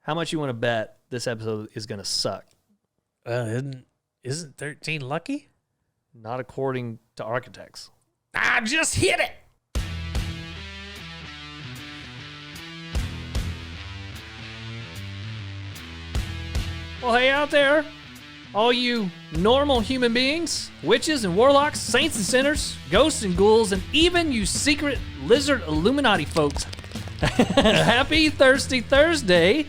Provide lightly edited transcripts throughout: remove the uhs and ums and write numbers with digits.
How much you want to bet this episode is going to suck? Isn't 13 lucky? Not according to architects. I just hit it. Well, hey out there, all you normal human beings, witches and warlocks, saints and sinners, ghosts and ghouls, and even you secret lizard Illuminati folks. Happy Thirsty Thursday.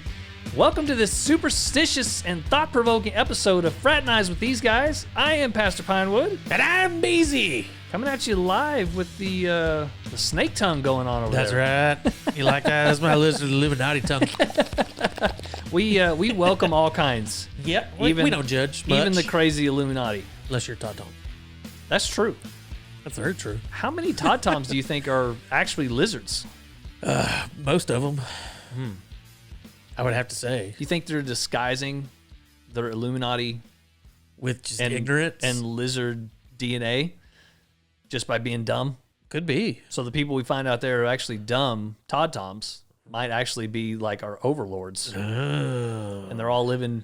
Welcome to this superstitious and thought-provoking episode of Fraternize with These Guys. I am Pastor Pinewood. And I'm Beezy. Coming at you live with the snake tongue going on over That's there. right. You like that? That's my lizard Illuminati tongue. We welcome all kinds. Yep. We don't judge much. Even the crazy Illuminati. Unless you're Todd Tom. That's true. That's very true. How many Todd Toms do you think are actually lizards? Most of them. I would have to say. You think they're disguising their Illuminati with just ignorance and lizard DNA just by being dumb? Could be. So the people we find out there are actually dumb Todd Toms might actually be like our overlords. And they're all living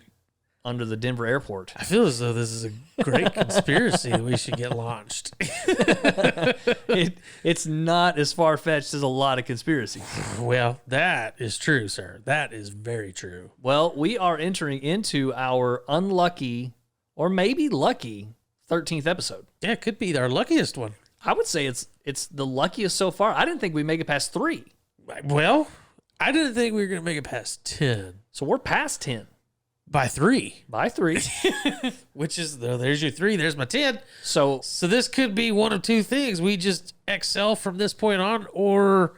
under the Denver airport. I feel as though this is a great conspiracy that we should get launched. It's not as far-fetched as a lot of conspiracies. Well, that is true, sir. That is very true. Well, we are entering into our unlucky or maybe lucky 13th episode. Yeah, it could be our luckiest one. I would say it's the luckiest so far. I didn't think we'd make it past 3. Well, I didn't think we were going to make it past 10. So we're past 10. By 3. By 3. Which is, there's your 3, there's my 10. So this could be one of two things. We just excel from this point on, or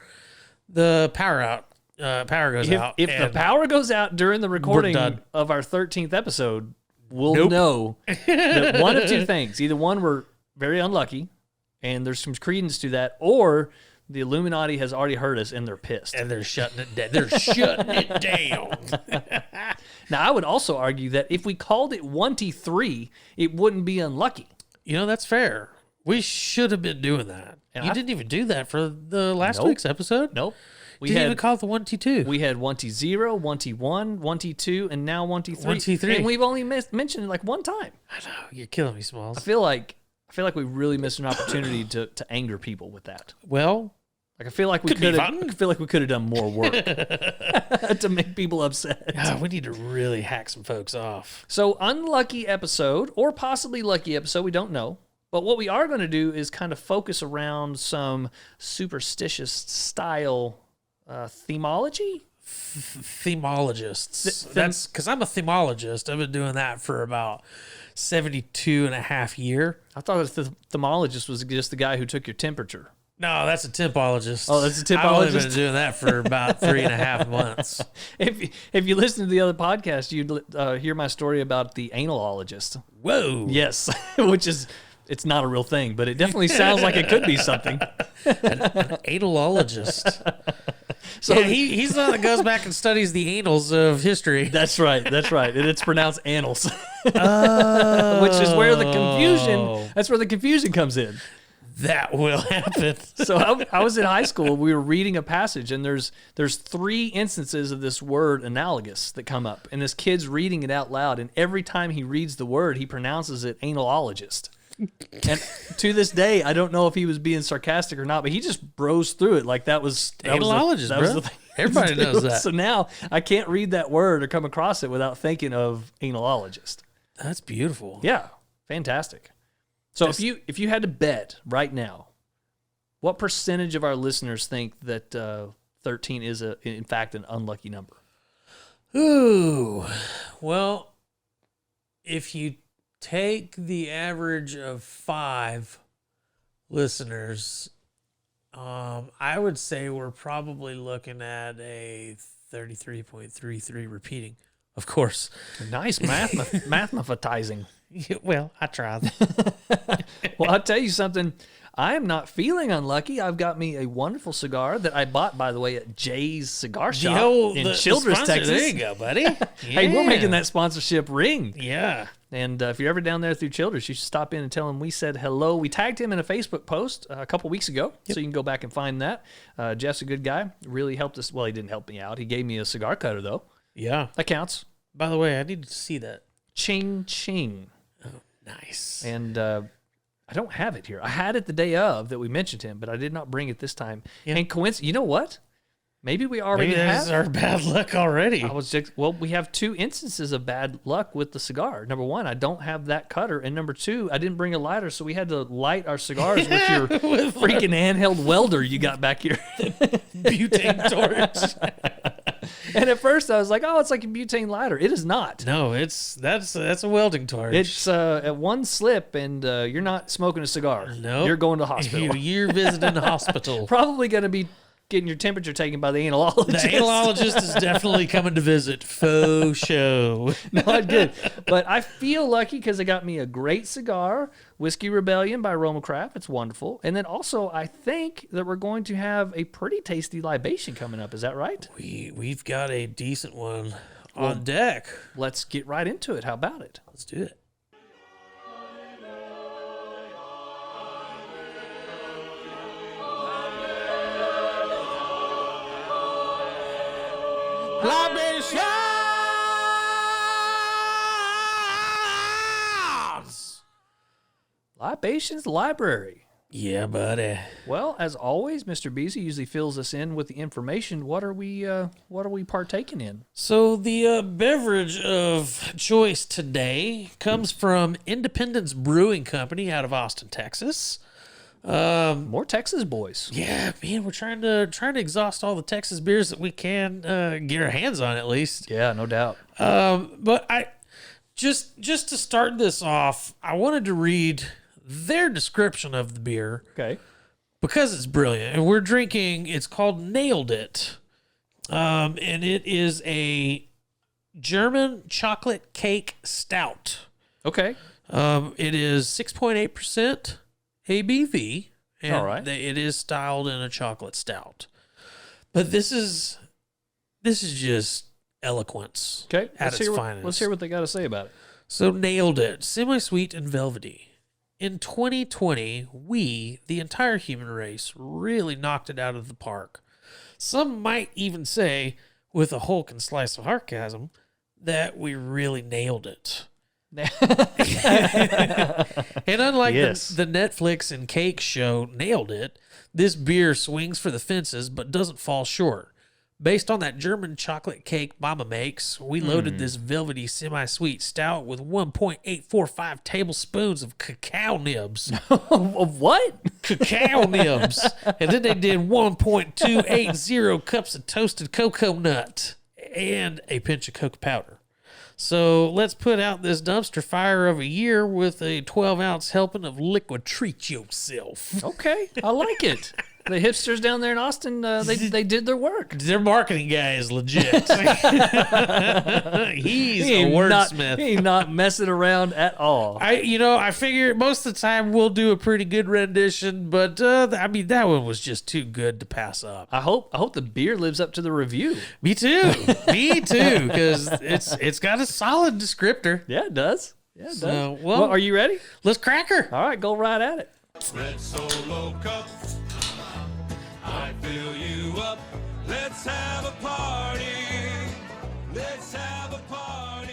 the power goes out. If the power goes out during the recording of our 13th episode, we'll know that one of two things. Either one, we're very unlucky, and there's some credence to that, or the Illuminati has already heard us and they're pissed. And they're shutting it down. They're shutting it down. Now, I would also argue that if we called it 1T3, it wouldn't be unlucky. You know, that's fair. We should have been doing that. And you didn't even do that for the last week's episode. Nope. We didn't even call it the 1T2. We had 1T0, 1T1, 1T2, and now 1T3. 1T3. And we've only mentioned it like one time. I know. You're killing me, Smalls. I feel like we really missed an opportunity to anger people with that. Well, like I feel like we could have done more work to make people upset. We need to really hack some folks off. So unlucky episode, or possibly lucky episode, we don't know. But what we are going to do is kind of focus around some superstitious style themology. Themologists. That's because I'm a themologist. I've been doing that for about 72 and a half years. I thought the thermologist was just the guy who took your temperature. No, that's a tempologist. Oh, that's a tempologist? I've only been doing that for about 3.5 months. If you listen to the other podcast, you'd hear my story about the analologist. Whoa. Yes, which is, it's not a real thing, but it definitely sounds like it could be something. An analologist. So yeah, he's the one that goes back and studies the annals of history. That's right. And it's pronounced annals. Which is where the confusion comes in. That will happen. So I was in high school. We were reading a passage, and there's 3 instances of this word analogous that come up, and this kid's reading it out loud, and every time he reads the word, he pronounces it analologist. And to this day, I don't know if he was being sarcastic or not, but he just bros through it like that was analologist, bro. Everybody knows that. So now I can't read that word or come across it without thinking of analologist. That's beautiful. Yeah, fantastic. So if you had to bet right now, what percentage of our listeners think that 13 is in fact an unlucky number? Ooh, well, if you take the average of 5 listeners, I would say we're probably looking at a 33.33 repeating. Of course. Nice mathematizing. Well, I tried. Well, I'll tell you something. I am not feeling unlucky. I've got me a wonderful cigar that I bought, by the way, at Jay's Cigar Shop in Childress, Texas. There you go, buddy. Yeah. Hey, we're making that sponsorship ring. Yeah. And if you're ever down there through Childress, you should stop in and tell him we said hello. We tagged him in a Facebook post a couple weeks ago, so you can go back and find that. Jeff's a good guy. Really helped us. Well, he didn't help me out. He gave me a cigar cutter, though. Yeah. That counts. By the way, I need to see that. Ching Ching. Oh, nice. And I don't have it here. I had it the day of that we mentioned him, but I did not bring it this time. Yeah. And you know what? Maybe we already Maybe have. that's our bad luck already. We have 2 instances of bad luck with the cigar. Number 1, I don't have that cutter, and number 2, I didn't bring a lighter, so we had to light our cigars with your freaking handheld welder you got back here. Butane torch. And at first I was like, "Oh, it's like a butane lighter." It is not. No, that's a welding torch. It's at one slip, and you're not smoking a cigar. No, you're going to the hospital. You're visiting the hospital. Probably going to be getting your temperature taken by the analologist. The analologist is definitely coming to visit. Faux show. No, I did. But I feel lucky because it got me a great cigar, Whiskey Rebellion by Roma Craft. It's wonderful. And then also, I think that we're going to have a pretty tasty libation coming up. Is that right? We've got a decent one on deck. Let's get right into it. How about it? Let's do it. Libations Library. Yeah, buddy. Well, as always, Mr. Beasy usually fills us in with the information. What are we partaking in? So the beverage of choice today comes from Independence Brewing Company out of Austin, Texas. More Texas boys. Yeah, man, we're trying to exhaust all the Texas beers that we can get our hands on, at least. Yeah, no doubt. But I just to start this off, I wanted to read their description of the beer. Okay. Because it's brilliant. And we're drinking, it's called Nailed It. And it is a German chocolate cake stout. Okay. It is 6.8% ABV. And all right. It is styled in a chocolate stout. But this is just eloquence. Okay. At its finest. Let's hear what they got to say about it. So Nailed It. Semi-sweet and velvety. In 2020, we, the entire human race, really knocked it out of the park. Some might even say, with a Hulk and slice of sarcasm, that we really nailed it. And unlike the Netflix and cake show Nailed It, this beer swings for the fences but doesn't fall short. Based on that German chocolate cake Mama makes, we loaded this velvety semi-sweet stout with 1.845 tablespoons of cacao nibs. Of what? Cacao nibs. And then they did 1.280 cups of toasted cocoa nut and a pinch of cocoa powder. So let's put out this dumpster fire of a year with a 12-ounce helping of liquid treat yourself. Okay, I like it. The hipsters down there in Austin, they did their work. Their marketing guy is legit. He's a wordsmith. He's not messing around at all. I figure most of the time we'll do a pretty good rendition, but that one was just too good to pass up. I hope the beer lives up to the review. Me too, because it's got a solid descriptor. Yeah, it does. Yeah, it does. So, well, are you ready? Let's crack her. All right, go right at it. Red Solo Cup, I fill you up. Let's have a party. Let's have a party.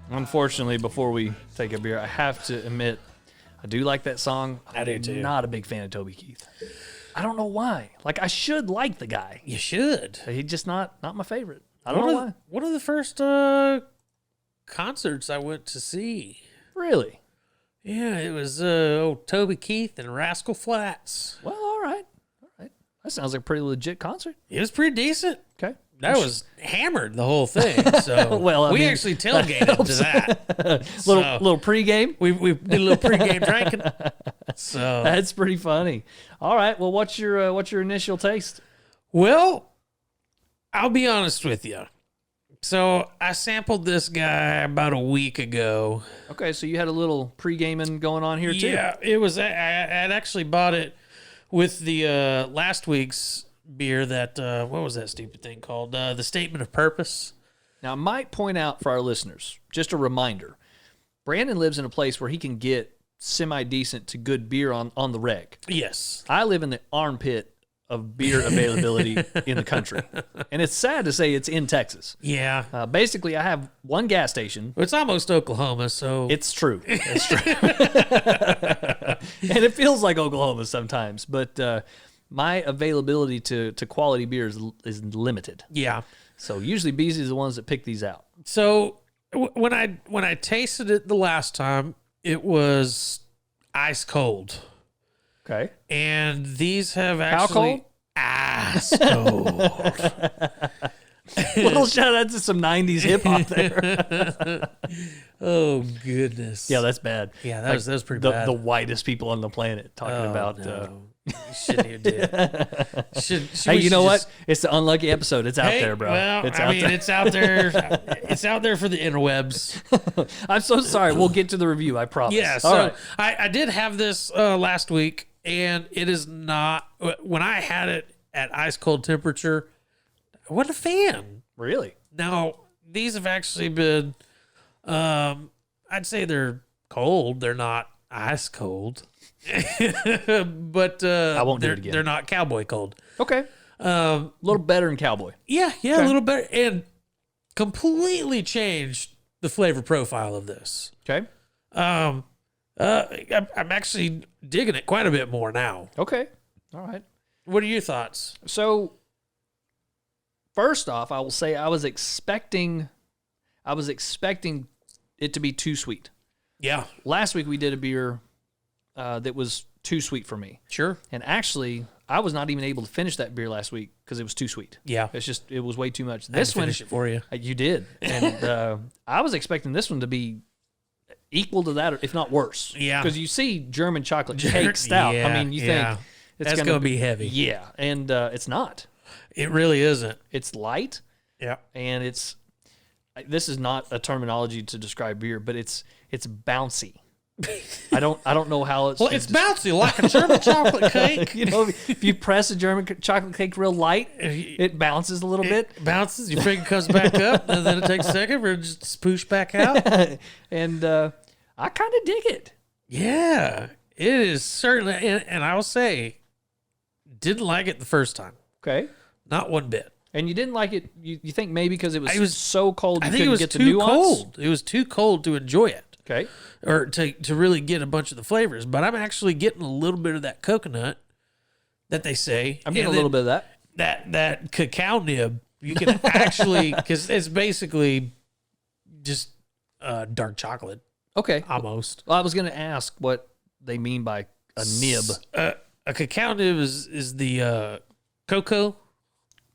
Unfortunately, before we take a beer, I have to admit, I do like that song. I do too. I'm not a big fan of Toby Keith. I don't know why. Like, I should like the guy. You should. He's just not my favorite. I don't know why. One of the first concerts I went to see. Really? Yeah, it was Toby Keith and Rascal Flatts. Well, all right. That sounds like a pretty legit concert. It was pretty decent. Okay. That was hammered, the whole thing. So Well, I we mean, actually tailgated to that. little pregame. We did a little pregame drinking. So That's pretty funny. All right. Well, what's your initial taste? well, I'll be honest with you. So I sampled this guy about a week ago. Okay, so you had a little pre-gaming going on here too. Yeah, it was. I'd actually bought it with the last week's beer. That what was that stupid thing called? The Statement of Purpose. Now, I might point out for our listeners, just a reminder, Brandon lives in a place where he can get semi-decent to good beer on the reg. Yes. I live in the armpit of beer availability in the country. And it's sad to say it's in Texas. Yeah. Basically, I have one gas station. It's almost Oklahoma, so. It's true. It's true. And it feels like Oklahoma sometimes, but my availability to quality beers is limited. Yeah. So usually Beezy's the ones that pick these out. So when I tasted it the last time, it was ice cold. Okay. And these have actually... How cold? Ice cold. Little shout out to some 90s hip hop there. Oh, goodness. Yeah, that's bad. Yeah, that was pretty bad. The whitest people on the planet talking about... No. You shouldn't even do it. Hey, you know what? It's the unlucky episode. It's out there, bro. Well, it's it's out there. It's out there for the interwebs. I'm so sorry. We'll get to the review. I promise. Yeah. So all right. I did have this last week, and it is not. When I had it at ice cold temperature, I wasn't a fan. Really? Now these have actually been. I'd say they're cold. They're not ice cold. But I won't do it again. They're not cowboy cold. Okay. A little better than cowboy. Yeah, a little better, and completely changed the flavor profile of this. Okay. I'm actually digging it quite a bit more now. Okay. All right. What are your thoughts? So, first off, I will say I was expecting it to be too sweet. Yeah, Last week we did a beer that was too sweet for me. sure. And actually, I was not even able to finish that beer last week because it was too sweet. Yeah, It was way too much. I had This to one, finish it for you. you did. And I was expecting this one to be equal to that, if not worse. Yeah. Because you see German chocolate cake stout. Yeah, I mean, you yeah. think it's That's gonna be heavy. Yeah. And it's not. It really isn't. It's light. Yeah, And this is not a terminology to describe beer, but it's bouncy. I don't know how it's. well, it's bouncy like a German chocolate cake. You know, if you press a German chocolate cake real light, it bounces a little bit. It bounces, your finger comes back up, and then it takes a second for it to just spoosh back out. And I kind of dig it. Yeah, it is certainly, and I will say, didn't like it the first time. Okay. Not one bit. And you didn't like it. You think maybe because it was so cold you I think couldn't it was get the too nuance? cold. It was too cold to enjoy it. Okay. Or to really get a bunch of the flavors. But I'm actually getting a little bit of that coconut that they say. I'm getting a little bit of that. That cacao nib. You can actually, because it's basically just dark chocolate. Okay. Almost. Well, I was going to ask what they mean by a nib. A cacao nib is the cocoa.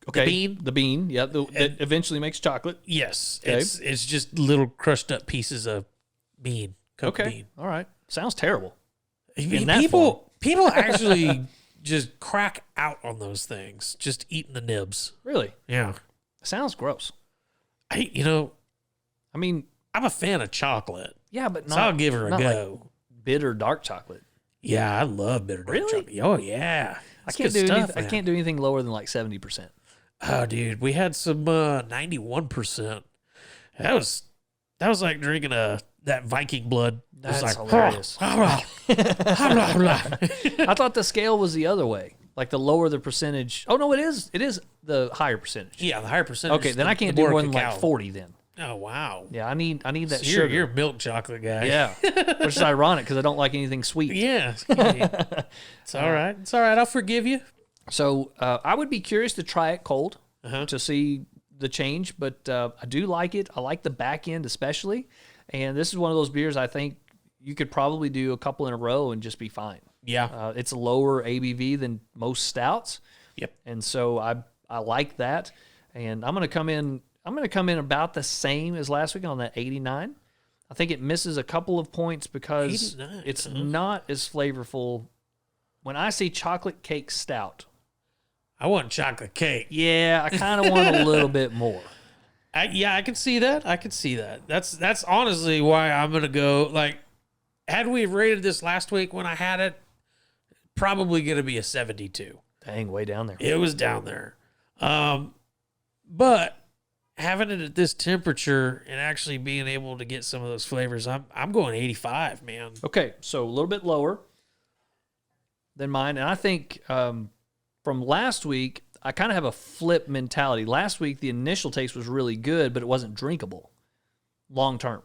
Okay. The bean. The bean. Yeah. That eventually makes chocolate. Yes. Okay. It's just little crushed up pieces of bean. Cocoa Okay. bean. All right. Sounds terrible. People actually just crack out on those things, just eating the nibs. Really? Yeah. Sounds gross. I mean, I'm a fan of chocolate. Yeah, but So I'll give her a not go. like bitter dark chocolate. Yeah, I love bitter dark Really? chocolate. Oh yeah. I can't do anything lower than like 70%. Oh dude, we had some 91%. That was like drinking that Viking blood. It was That's like, hilarious. I I thought the scale was the other way. Like the lower the percentage. Oh no, it is the higher percentage. Yeah, the higher percentage. Okay, then I can't do more than like 40 then. Oh wow. Yeah, I need that So sugar. you're a milk chocolate guy. Yeah, which is ironic because I don't like anything sweet. Yeah. It's all right. It's all right. I'll forgive you. So I would be curious to try it cold to see the change, but I do like it. I like the back end especially, and this is one of those beers I think you could probably do a couple in a row and just be fine. Yeah. It's a lower ABV than most stouts. Yep. And so I like that, and I'm gonna come in about the same as last week on that 89. I think it misses a couple of points because 89, it's not as flavorful. When I see chocolate cake stout, I want chocolate cake. yeah, I kind of want a little bit more. I can see that. I can see that. That's honestly why I'm gonna go. Like, had we rated this last week when I had it, probably gonna be a 72. Dang, way down there. It was down there. But having it at this temperature and actually being able to get some of those flavors, I'm going 85, man. Okay, so a little bit lower than mine, and I think from last week, I kind of have a flip mentality. Last week, the initial taste was really good, but it wasn't drinkable long term.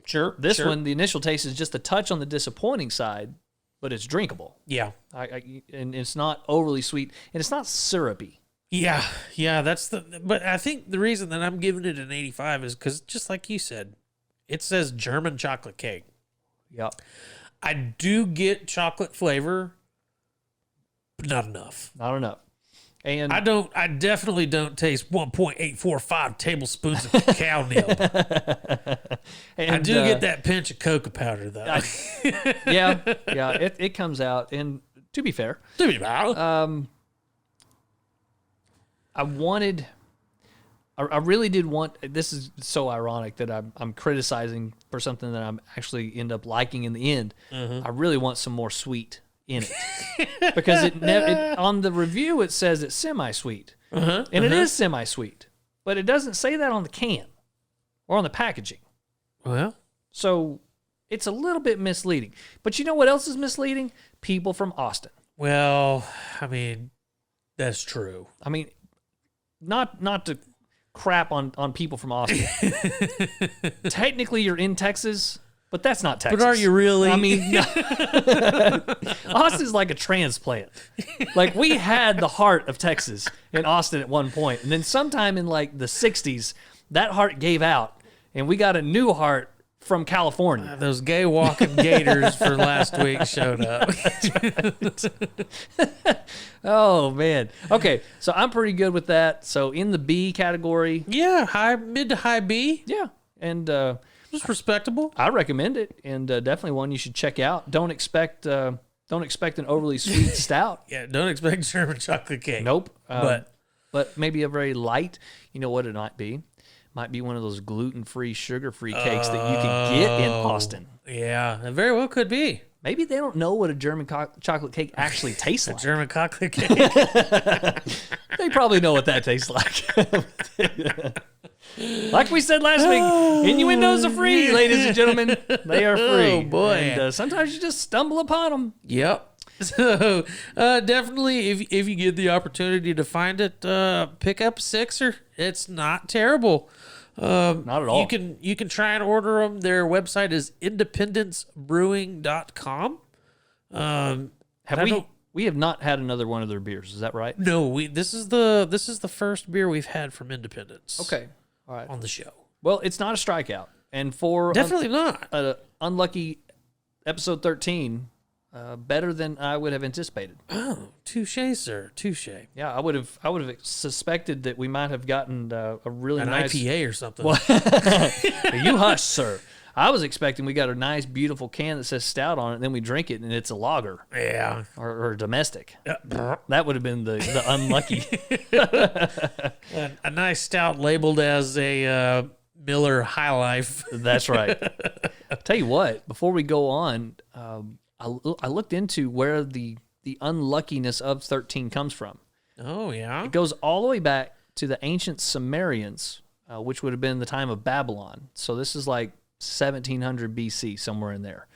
Sure. This one, the initial taste is just a touch on the disappointing side, but it's drinkable. Yeah. And it's not overly sweet, and it's not syrupy. Yeah. But I think the reason that I'm giving it an 85 is because, just like you said, it says German chocolate cake. Yep. I do get chocolate flavor, but not enough. Not enough. And I definitely don't taste 1.845 tablespoons of cacao nib. And, I do get that pinch of cocoa powder, though. Yeah, it comes out. And to be fair, I really did want, this is so ironic that I'm criticizing for something that I'm actually end up liking in the end. I really want some more sweet in it. Because it on the review, it says it's semi-sweet. And it is semi-sweet. But it doesn't say that on the can or on the packaging. Well, so it's a little bit misleading. But you know what else is misleading? People from Austin. well, I mean, that's true. I mean, not to crap on people from Austin. Technically, you're in Texas, but that's not Texas. But are you really? I mean, Austin's like a transplant. Like, we had the heart of Texas in Austin at one point, and then sometime in like the 60s, that heart gave out, and we got a new heart from California. Those gay walking gators for last week showed up. Oh, man. Okay, so I'm pretty good with that. So in the B category, Yeah, mid to high B. yeah, and It's respectable. I recommend it, and definitely one you should check out. Don't expect an overly sweet stout. Yeah, don't expect German chocolate cake. Nope. But But maybe a very light. You know what it might be? Might be one of those gluten-free, sugar-free cakes that you can get in Austin. yeah, it very well could be. Maybe they don't know what a German chocolate cake actually tastes like. German chocolate cake. They probably know what that tastes like. Like we said last week, innuendos are free, ladies and gentlemen. They are free. Oh, boy. And sometimes you just stumble upon them. Yep. So definitely, if you get the opportunity to find it, pick up a sixer. It's not terrible. Not at all. You can try and order them. Their website is independencebrewing.com. We have not had another one of their beers. Is that right? No, this is the first beer we've had from Independence. Okay. All right. On the show. Well, it's not a strikeout. And for Definitely not. Unlucky episode 13, better than I would have anticipated. Oh, touche, sir. Touche. Yeah, I would have suspected that we might have gotten a really An nice IPA or something. You hush, sir. I was expecting we got a nice, beautiful can that says stout on it, and then we drink it, and it's a lager. Yeah. Or domestic. That would have been the unlucky. A nice stout labeled as a Miller High Life. That's right. Tell you what, before we go on, I looked into where the unluckiness of 13 comes from. Oh, yeah. It goes all the way back to the ancient Sumerians, which would have been the time of Babylon. So this is like 1700 BC, somewhere in there.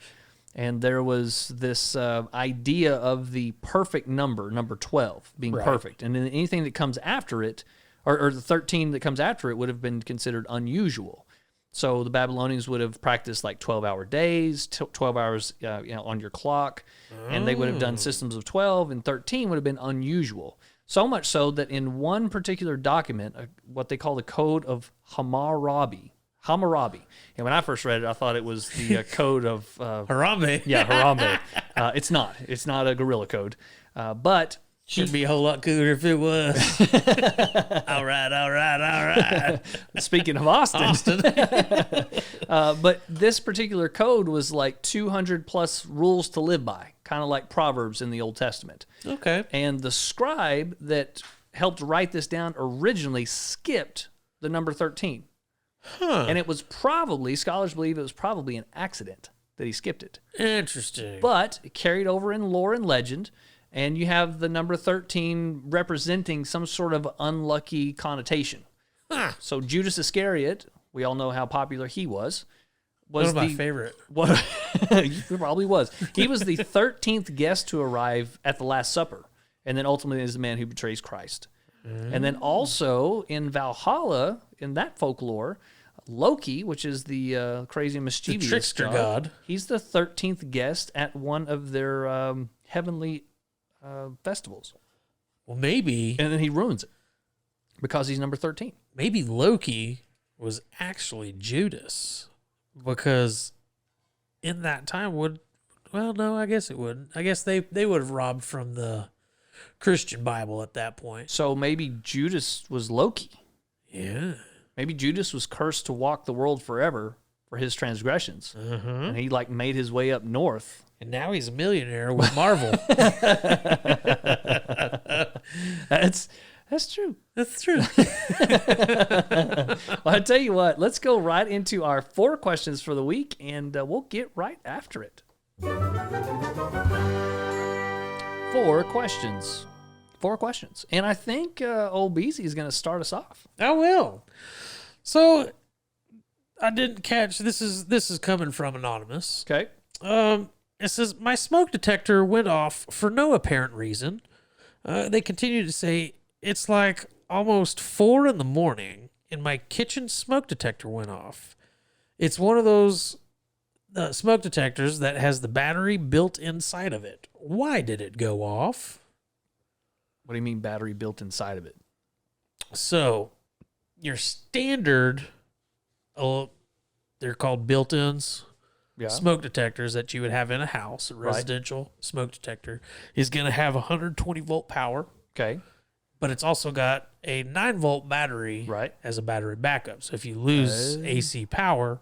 And there was this idea of the perfect number 12, being perfect. And then anything that comes after it, or the 13 that comes after it, would have been considered unusual. So the Babylonians would have practiced like 12-hour days, 12 hours on your clock, and they would have done systems of 12, and 13 would have been unusual. So much so that in one particular document, what they call the Code of Hammurabi. And when I first read it, I thought it was the code of... Harambe. Yeah, Harambe. It's not. It's not a guerrilla code. But... Should be a whole lot cooler if it was. All right. Speaking of Austin. But this particular code was like 200 plus rules to live by, kind of like Proverbs in the Old Testament. Okay. And the scribe that helped write this down originally skipped the number 13. And it was probably, scholars believe it was probably an accident that he skipped it. Interesting. But it carried over in lore and legend, and you have the number 13 representing some sort of unlucky connotation. So Judas Iscariot, we all know how popular he was One of my favorite. He probably was. He was the 13th guest to arrive at the Last Supper. and then ultimately is the man who betrays Christ. And then also in Valhalla, in that folklore, Loki, which is the crazy and mischievous trickster god, he's the 13th guest at one of their heavenly festivals. Well, maybe. And then he ruins it because he's number 13. Maybe Loki was actually Judas, because in that time no, I guess it wouldn't. I guess they would have robbed from the Christian Bible at that point. So maybe Judas was Loki. Yeah. Maybe Judas was cursed to walk the world forever for his transgressions. And he made his way up north. And now he's a millionaire with Marvel. That's true. That's true. Well, I tell you what, let's go right into our 4 questions for the week, and we'll get right after it. 4 questions. 4 questions. And I think old Beezy is going to start us off. I will. So I didn't catch, this is coming from Anonymous. Okay. It says, my smoke detector went off for no apparent reason. They continue to say, it's like almost 4 a.m. and my kitchen smoke detector went off. It's one of those smoke detectors that has the battery built inside of it. Why did it go off? What do you mean battery built inside of it? So your standard, they're called built-ins, smoke detectors that you would have in a house, a residential smoke detector, is going to have 120 volt power. Okay. But it's also got a 9-volt battery as a battery backup. So if you lose AC power,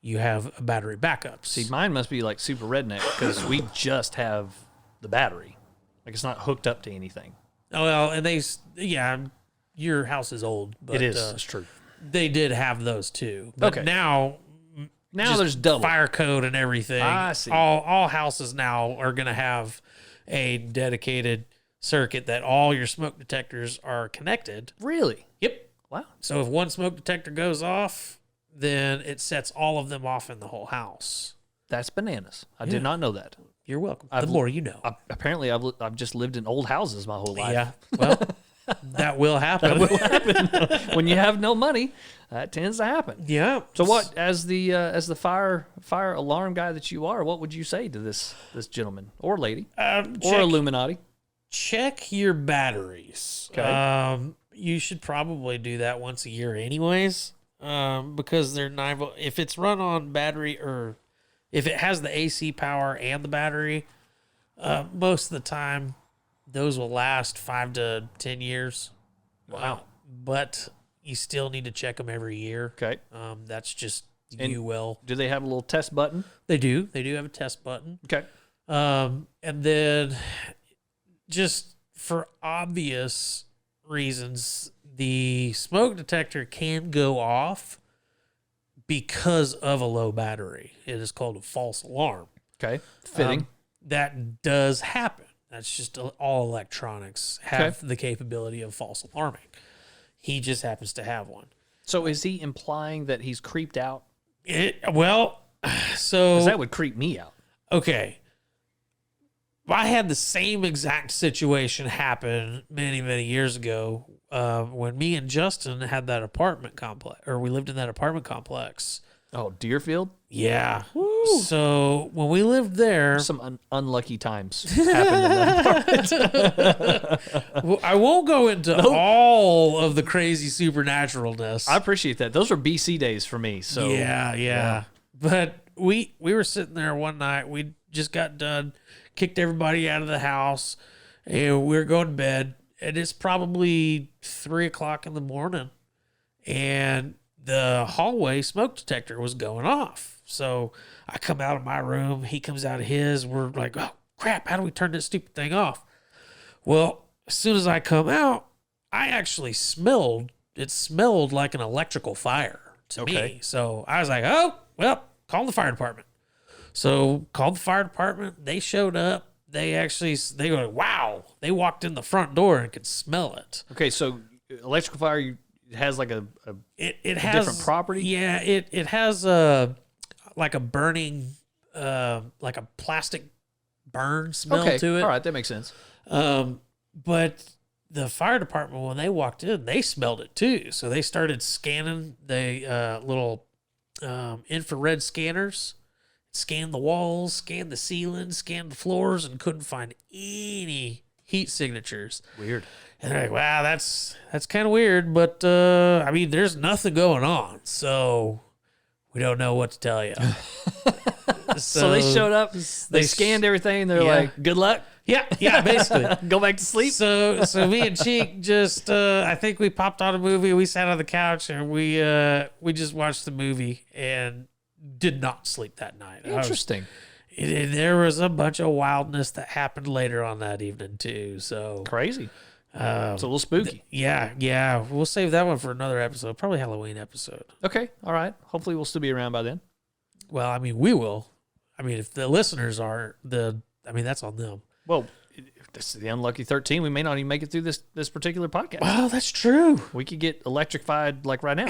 you have a battery backup. See, mine must be like super redneck because we just have the battery. Like it's not hooked up to anything. Oh, well, and your house is old. But, it is. It's true. They did have those too. But now there's double fire code and everything. I see. All houses now are going to have a dedicated circuit that all your smoke detectors are connected. Really? Yep. Wow. So if one smoke detector goes off, then it sets all of them off in the whole house. That's bananas. I did not know that. You're welcome. The more you know. Apparently, I've just lived in old houses my whole life. Yeah. Well, that will happen. That will happen. When you have no money, that tends to happen. Yeah. So what, as the fire alarm guy that you are, what would you say to this gentleman or lady or Illuminati? Check your batteries. Okay. You should probably do that once a year anyways, because they're 9 volt. If it's run on battery, or if it has the AC power and the battery, most of the time those will last 5 to 10 years. Wow. But you still need to check them every year. Okay. That's just, And you will. Do they have a little test button? They do. They do have a test button. Okay. And then just for obvious reasons, the smoke detector can go off because of a low battery. It is called a false alarm. Okay. Fitting. That does happen. That's just all electronics have the capability of false alarming. He just happens to have one. So is he implying that he's creeped out? Well, so... Because that would creep me out. Okay. I had the same exact situation happen many, many years ago when me and Justin had that apartment complex, or we lived in that apartment complex. Oh, Deerfield? Yeah. Woo. So when we lived there... Some unlucky times happened in that apartment. Well, I won't go into all of the crazy supernaturalness. I appreciate that. Those are BC days for me. So Yeah. But we were sitting there one night. We just got done, kicked everybody out of the house, and we were going to bed. And it's probably 3 o'clock in the morning, and the hallway smoke detector was going off. So I come out of my room, he comes out of his. We're like, oh crap, how do we turn this stupid thing off? Well, as soon as I come out, I actually smelled like an electrical fire to me. So I was like, oh, well, call the fire department. So called the fire department. They showed up. They were like, wow. They walked in the front door and could smell it. Okay, so electrical fire has like a has different property? Yeah, it has like a burning, like a plastic burn smell to it. All right, that makes sense. But the fire department, when they walked in, they smelled it too. So they started scanning the little infrared scanners, scanned the walls, scanned the ceiling, scanned the floors, and couldn't find any heat signatures. Weird. And they're like, wow, that's kind of weird. But, I mean, there's nothing going on. So we don't know what to tell you. So they showed up, they scanned everything, they're like, good luck. Yeah, basically. Go back to sleep. So me and Cheek just, I think we popped on a movie. We sat on the couch and we just watched the movie and did not sleep that night. Interesting. There was a bunch of wildness that happened later on that evening too. So crazy. It's a little spooky. Yeah. We'll save that one for another episode, probably Halloween episode. Okay. All right. Hopefully we'll still be around by then. Well, I mean, we will. I mean, if the listeners are that's on them. Well, if this is the unlucky 13. We may not even make it through this particular podcast. Well, that's true. We could get electrified like right now.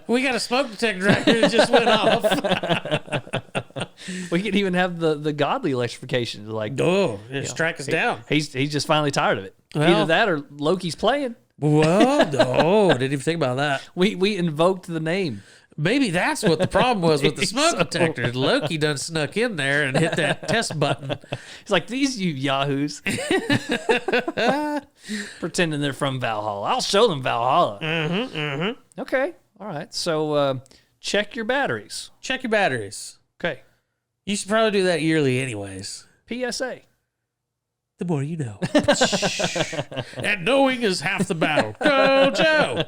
We got a smoke detector right here that just went off. We could even have the godly electrification to strike us down. He's just finally tired of it. Well, Either that or Loki's playing. Well, no, didn't even think about that. We invoked the name. Maybe that's what the problem was with the smoke detector. Loki done snuck in there and hit that test button. He's like, these you yahoos. Pretending they're from Valhalla. I'll show them Valhalla. Okay. All right. So check your batteries. Check your batteries. Okay. You should probably do that yearly anyways. PSA. The more you know. And knowing is half the battle. Go, Joe.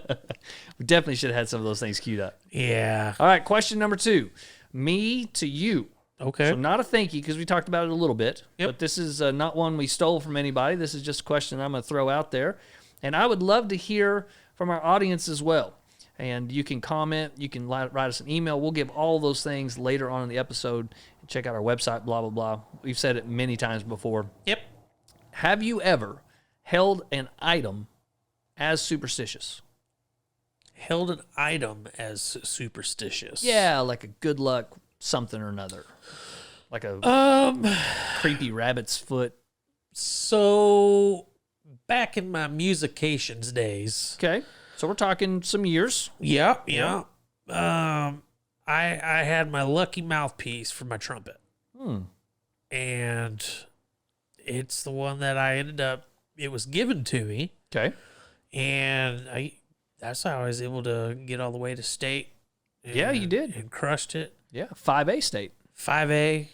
We definitely should have had some of those things queued up. Yeah. All right, question number 2. Me to you. Okay. So not a thank you because we talked about it a little bit. Yep. But this is not one we stole from anybody. This is just a question I'm going to throw out there. And I would love to hear from our audience as well. And you can comment. You can write us an email. We'll give all those things later on in the episode. Check out our website, blah, blah, blah. We've said it many times before. Yep. Have you ever held an item as superstitious? Held an item as superstitious. Yeah, like a good luck something or another. Like a creepy rabbit's foot. So back in my musications days. Okay. So we're talking some years. Yeah. I had my lucky mouthpiece for my trumpet. And it's the one that I ended up, it was given to me. Okay. And that's how I was able to get all the way to state. Yeah, you did. And crushed it. Yeah, 5A state. 5A,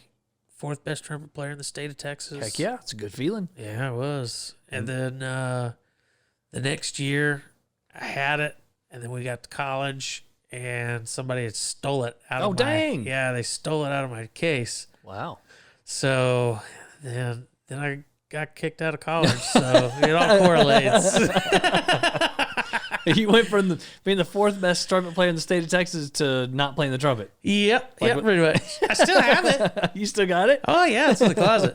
4th best trumpet player in the state of Texas. Heck yeah, it's a good feeling. Yeah, it was. And then the next year, I had it, and then we got to college, and somebody had stole it out of my... dang. Yeah, they stole it out of my case. Wow. So then I got kicked out of college, so it all correlates. You went from being the 4th best trumpet player in the state of Texas to not playing the trumpet. Yep, pretty much. I still have it. You still got it? Oh, yeah, it's in the closet.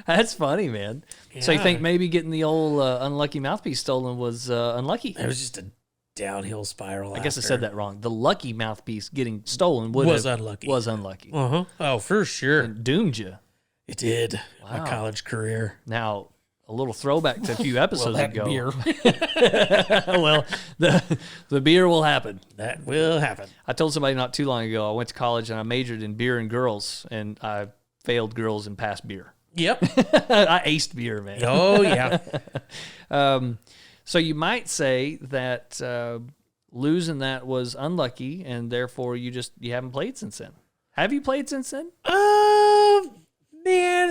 That's funny, man. Yeah. So you think maybe getting the old unlucky mouthpiece stolen was unlucky? It was just a downhill spiral. I guess I said that wrong. The lucky mouthpiece getting stolen was unlucky. Was unlucky. Uh-huh. Oh, for sure. It doomed you. It did. Wow. My college career. Now, a little throwback to a few episodes ago. Beer. Well, the beer will happen. That will happen. I told somebody not too long ago, I went to college and I majored in beer and girls, and I failed girls and passed beer. Yep. I aced beer, man. Oh, yeah. So you might say that losing that was unlucky, and therefore you haven't played since then. Have you played since then? Man,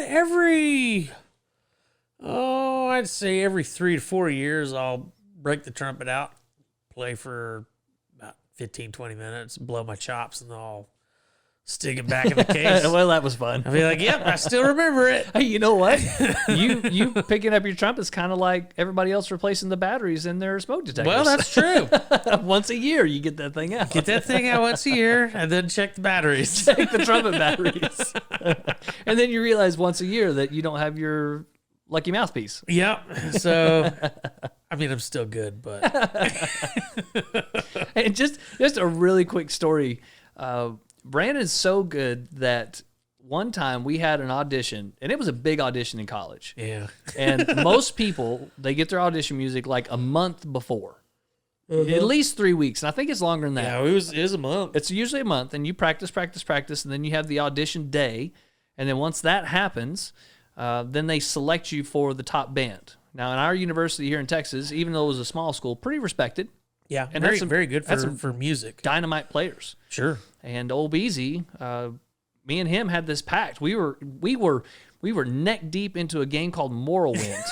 I'd say every 3 to 4 years, I'll break the trumpet out, play for about 15, 20 minutes, blow my chops, and then I'll stick it back in the case. Well, that was fun. I'll be like, yep, I still remember it. Hey, you know what? you picking up your trumpet's kind of like everybody else replacing the batteries in their smoke detectors. Well, that's true. Once a year, you get that thing out. Get that thing out once a year, and then check the batteries. Check the trumpet batteries. And then you realize once a year that you don't have your lucky mouthpiece. Yep. So, I mean, I'm still good, but. And just a really quick story. Brandon's so good that one time we had an audition, and it was a big audition in college. Yeah. And most people, they get their audition music like a month before. At least 3 weeks. And I think it's longer than that. Yeah, it was a month. It's usually a month, and you practice, and then you have the audition day. And then once that happens, then they select you for the top band. Now, in our university here in Texas, even though it was a small school, pretty respected. Yeah, And very good for music. Dynamite players. Sure. And old Beezy, me and him had this pact. We were neck deep into a game called Morrowind.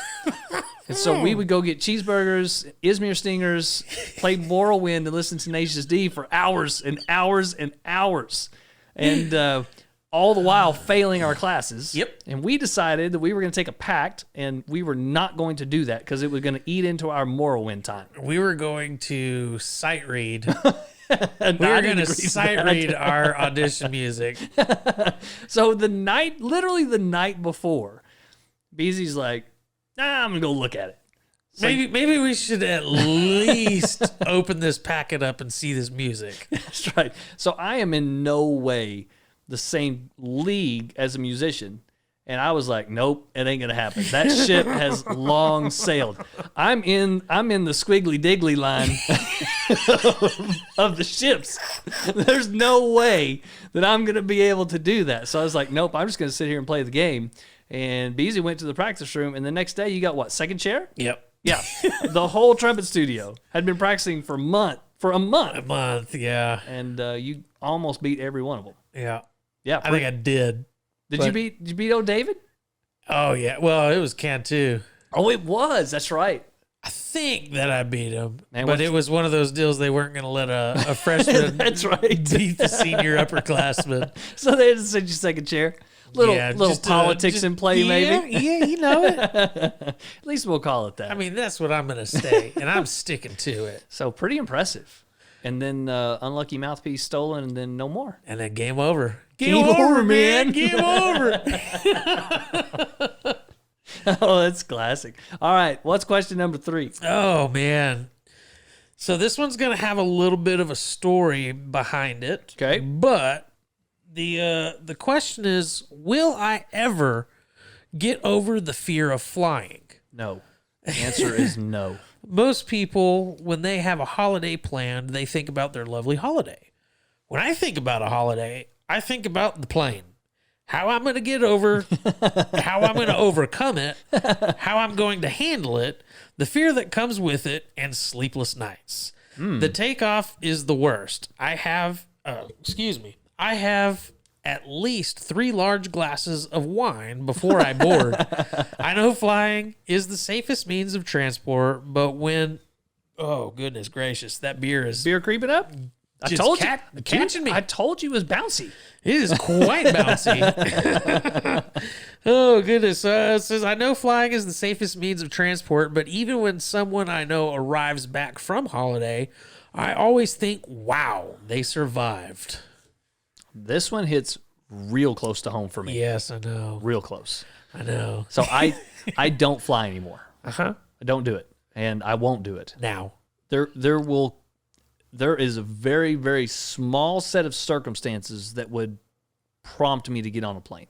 And so we would go get cheeseburgers, Izmir Stingers, play Morrowind, and listen to Tenacious D for hours and hours and hours. And all the while failing our classes. Yep. And we decided that we were going to take a pact, and we were not going to do that because it was going to eat into our Morrowind time. We were going to sight read. We were going to sight read our audition music. So literally the night before, Beezy's like, I'm going to go look at it. Maybe we should at least open this packet up and see this music. That's right. So I am in no way the same league as a musician. And I was like, nope, it ain't gonna happen. That ship has long sailed. I'm in the squiggly diggly line of the ships. There's no way that I'm gonna be able to do that. So I was like, nope, I'm just gonna sit here and play the game. And Beezy went to the practice room, and the next day you got what, second chair? Yep. Yeah. The whole trumpet studio had been practicing for a month. A month, yeah. And you almost beat every one of them. Yeah. Yeah. I think I did. Did you beat old David? Oh, yeah. Well, it was Cantu. Oh, it was. That's right. I think that I beat him. Man, but it was one of those deals they weren't going to let a freshman That's right. beat the senior upperclassman. So they had to send you second chair. Little politics in play, maybe. Yeah, you know it. At least we'll call it that. I mean, that's what I'm going to say, and I'm sticking to it. So pretty impressive. And then unlucky mouthpiece stolen, and then no more. And then game over. Game over, man. Game over. Oh, that's classic. All right, what's question number 3? Oh, man. So this one's going to have a little bit of a story behind it. Okay. But the question is, will I ever get over the fear of flying? No. The answer is no. Most people, when they have a holiday planned, they think about their lovely holiday. When I think about a holiday, I think about the plane. How I'm going to get over, how I'm going to overcome it, how I'm going to handle it, the fear that comes with it, and sleepless nights. The takeoff is the worst. I have at least 3 large glasses of wine before I board. I know flying is the safest means of transport, but when, oh goodness gracious, that beer is Beer creeping up? I just told catching me. I told you it was bouncy. It is quite bouncy. Oh, goodness. It says, I know flying is the safest means of transport, but even when someone I know arrives back from holiday, I always think, wow, they survived. This one hits real close to home for me. Yes, I know. Real close. I know. So I don't fly anymore. Uh-huh. I don't do it, and I won't do it. Now. There is a very, very small set of circumstances that would prompt me to get on a plane.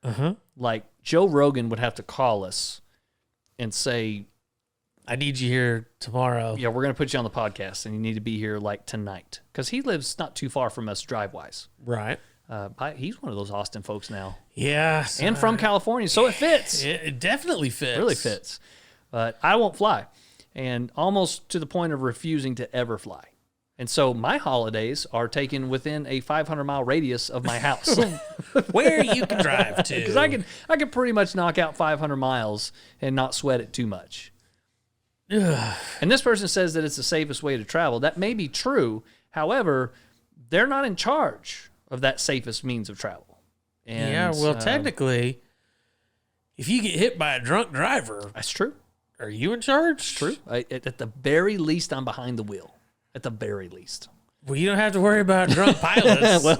Uh-huh. Like Joe Rogan would have to call us and say, I need you here tomorrow. yeah, we're going to put you on the podcast and you need to be here like tonight. Because he lives not too far from us drive-wise. Right. He's one of those Austin folks now. Yeah. And from California, so it fits. It definitely fits. It really fits. But I won't fly. And almost to the point of refusing to ever fly. And so my holidays are taken within a 500-mile radius of my house. Where you can drive to. Because I can pretty much knock out 500 miles and not sweat it too much. And this person says that it's the safest way to travel. That may be true. However, they're not in charge of that safest means of travel. And, yeah, well, technically, if you get hit by a drunk driver, that's true. Are you in charge? It's true. At the very least, I'm behind the wheel. At the very least. Well, you don't have to worry about drunk pilots. Well,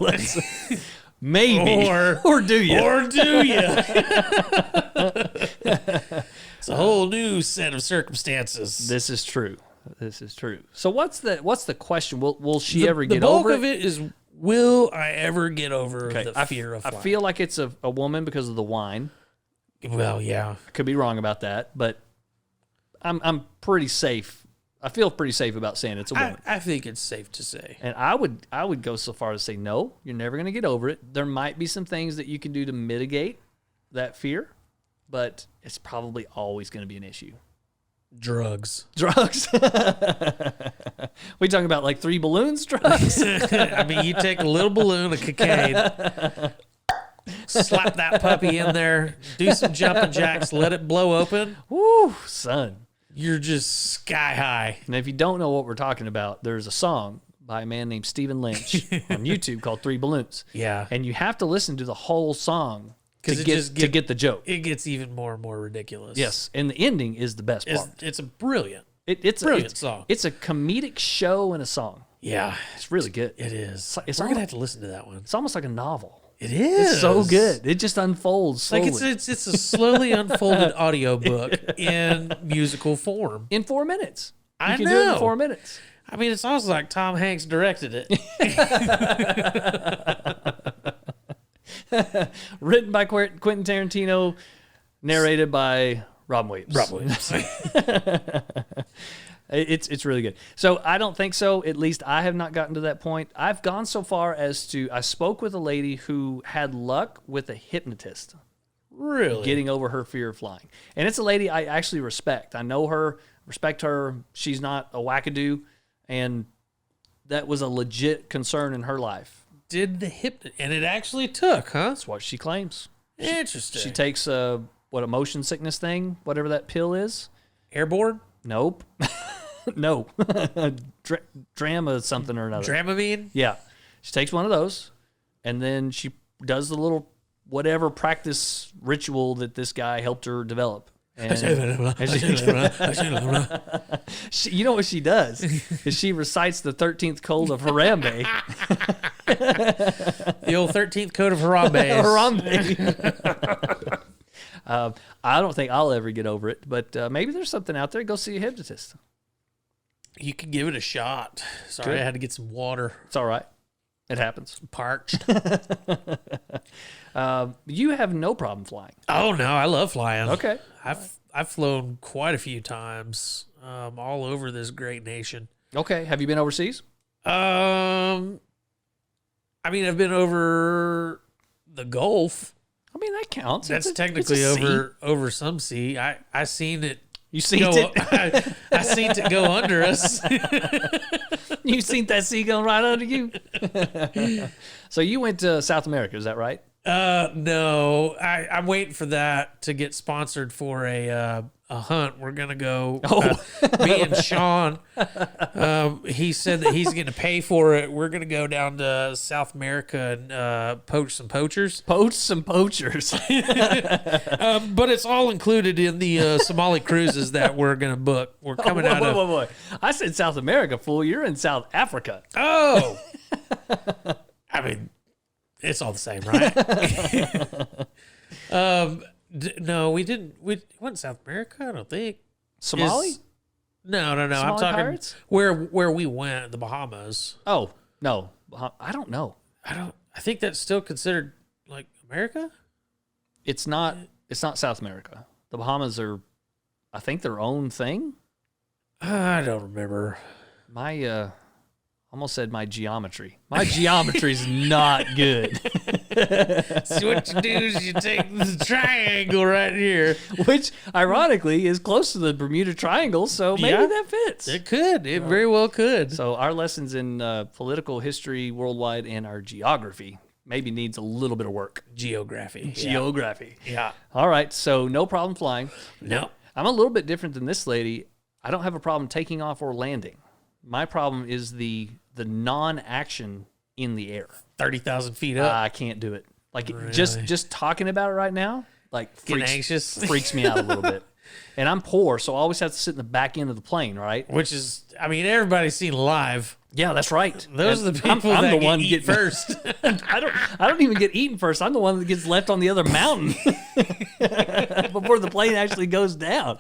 maybe. Or do you? Or do you? It's a whole new set of circumstances. This is true. So what's the question? Will she ever get over it? The bulk of it is, Will I ever get over the fear of flying? I feel like it's a woman because of the wine. Well, yeah. I could be wrong about that, but I'm pretty safe. I feel pretty safe about saying it's a woman. I think it's safe to say. And I would go so far as to say, no, you're never going to get over it. There might be some things that you can do to mitigate that fear, but it's probably always going to be an issue. Drugs. We talking about like 3 balloons drugs? I mean, you take a little balloon of cocaine, slap that puppy in there, do some jumping jacks, let it blow open. Woo, son. You're just sky high. And if you don't know what we're talking about, there's a song by a man named Stephen Lynch on YouTube called 3 Balloons. Yeah. And you have to listen to the whole song to to get the joke. It gets even more and more ridiculous. Yes. And the ending is the best part. It's a brilliant, It's brilliant song. It's a comedic show and a song. Yeah. It's really good. It is. It's We're going to have to listen to that one. It's almost like a novel. It is. It's so good. It just unfolds slowly. Like it's a slowly unfolded audiobook in musical form. In 4 minutes. I can know. do it in 4 minutes. I mean, it's almost like Tom Hanks directed it. Written by Quentin Tarantino, narrated by Robin Williams. It's really good. So I don't think so. At least I have not gotten to that point. I've gone so far as to, I spoke with a lady who had luck with a hypnotist. Really? Getting over her fear of flying. And it's a lady I actually respect. I know her, respect her. She's not a wackadoo. And that was a legit concern in her life. Did the and it actually took, huh? That's what she claims. Interesting. She takes a motion sickness thing, whatever that pill is. Airborne? Nope. No. Drama something or another. Dramamine? Yeah. She takes one of those, and then she does the little whatever practice ritual that this guy helped her develop. And you know what she does? Is she recites the 13th code of Harambe. The old 13th code of Harambe. I don't think I'll ever get over it, but maybe there's something out there. Go see a hypnotist. You can give it a shot. Sorry, Good. I had to get some water. It's all right. It happens. Parched. You have no problem flying. Oh no, I love flying. Okay. I've flown quite a few times, all over this great nation. Okay. Have you been overseas? I mean, I've been over the Gulf. I mean, that counts. That's It's technically a sea. over some sea. I seen it. You seen it? I seen it go under us. You seen that sea going right under you? So you went to South America, is that right? No, I'm waiting for that to get sponsored for a hunt. We're gonna go. Me and Sean. He said that he's gonna pay for it. We're gonna go down to South America and poach some poachers. Poach some poachers. But it's all included in the Somali cruises that we're gonna book. We're coming out of. Whoa. I said South America, fool. You're in South Africa. Oh, I mean, it's all the same, right? No, we didn't. We went to South America. I don't think. Somali? No. Somali I'm talking pirates? where we went, the Bahamas. Oh, no. I don't know. I think that's still considered like America. It's not South America. The Bahamas are, I think, their own thing. I don't remember. My almost said my geometry. My geometry's not good. So what you do is you take the triangle right here, Which, ironically, is close to the Bermuda Triangle, so maybe Yeah. that fits. It could. It very well could. So our lessons in political history worldwide and our geography maybe needs a little bit of work. Geography. Geography. Yeah. All right, so no problem flying. No. I'm a little bit different than this lady. I don't have a problem taking off or landing. My problem is the non-action in the air. 30,000 feet up. I can't do it. Like just talking about it right now, like Getting anxious. freaks me out a little bit. And I'm poor, so I always have to sit in the back end of the plane, right? Which is, I mean, everybody's seen live. Yeah, that's right. Those are the people I'm that the get one eat getting first. I don't even get eaten first. I'm the one that gets left on the other mountain before the plane actually goes down.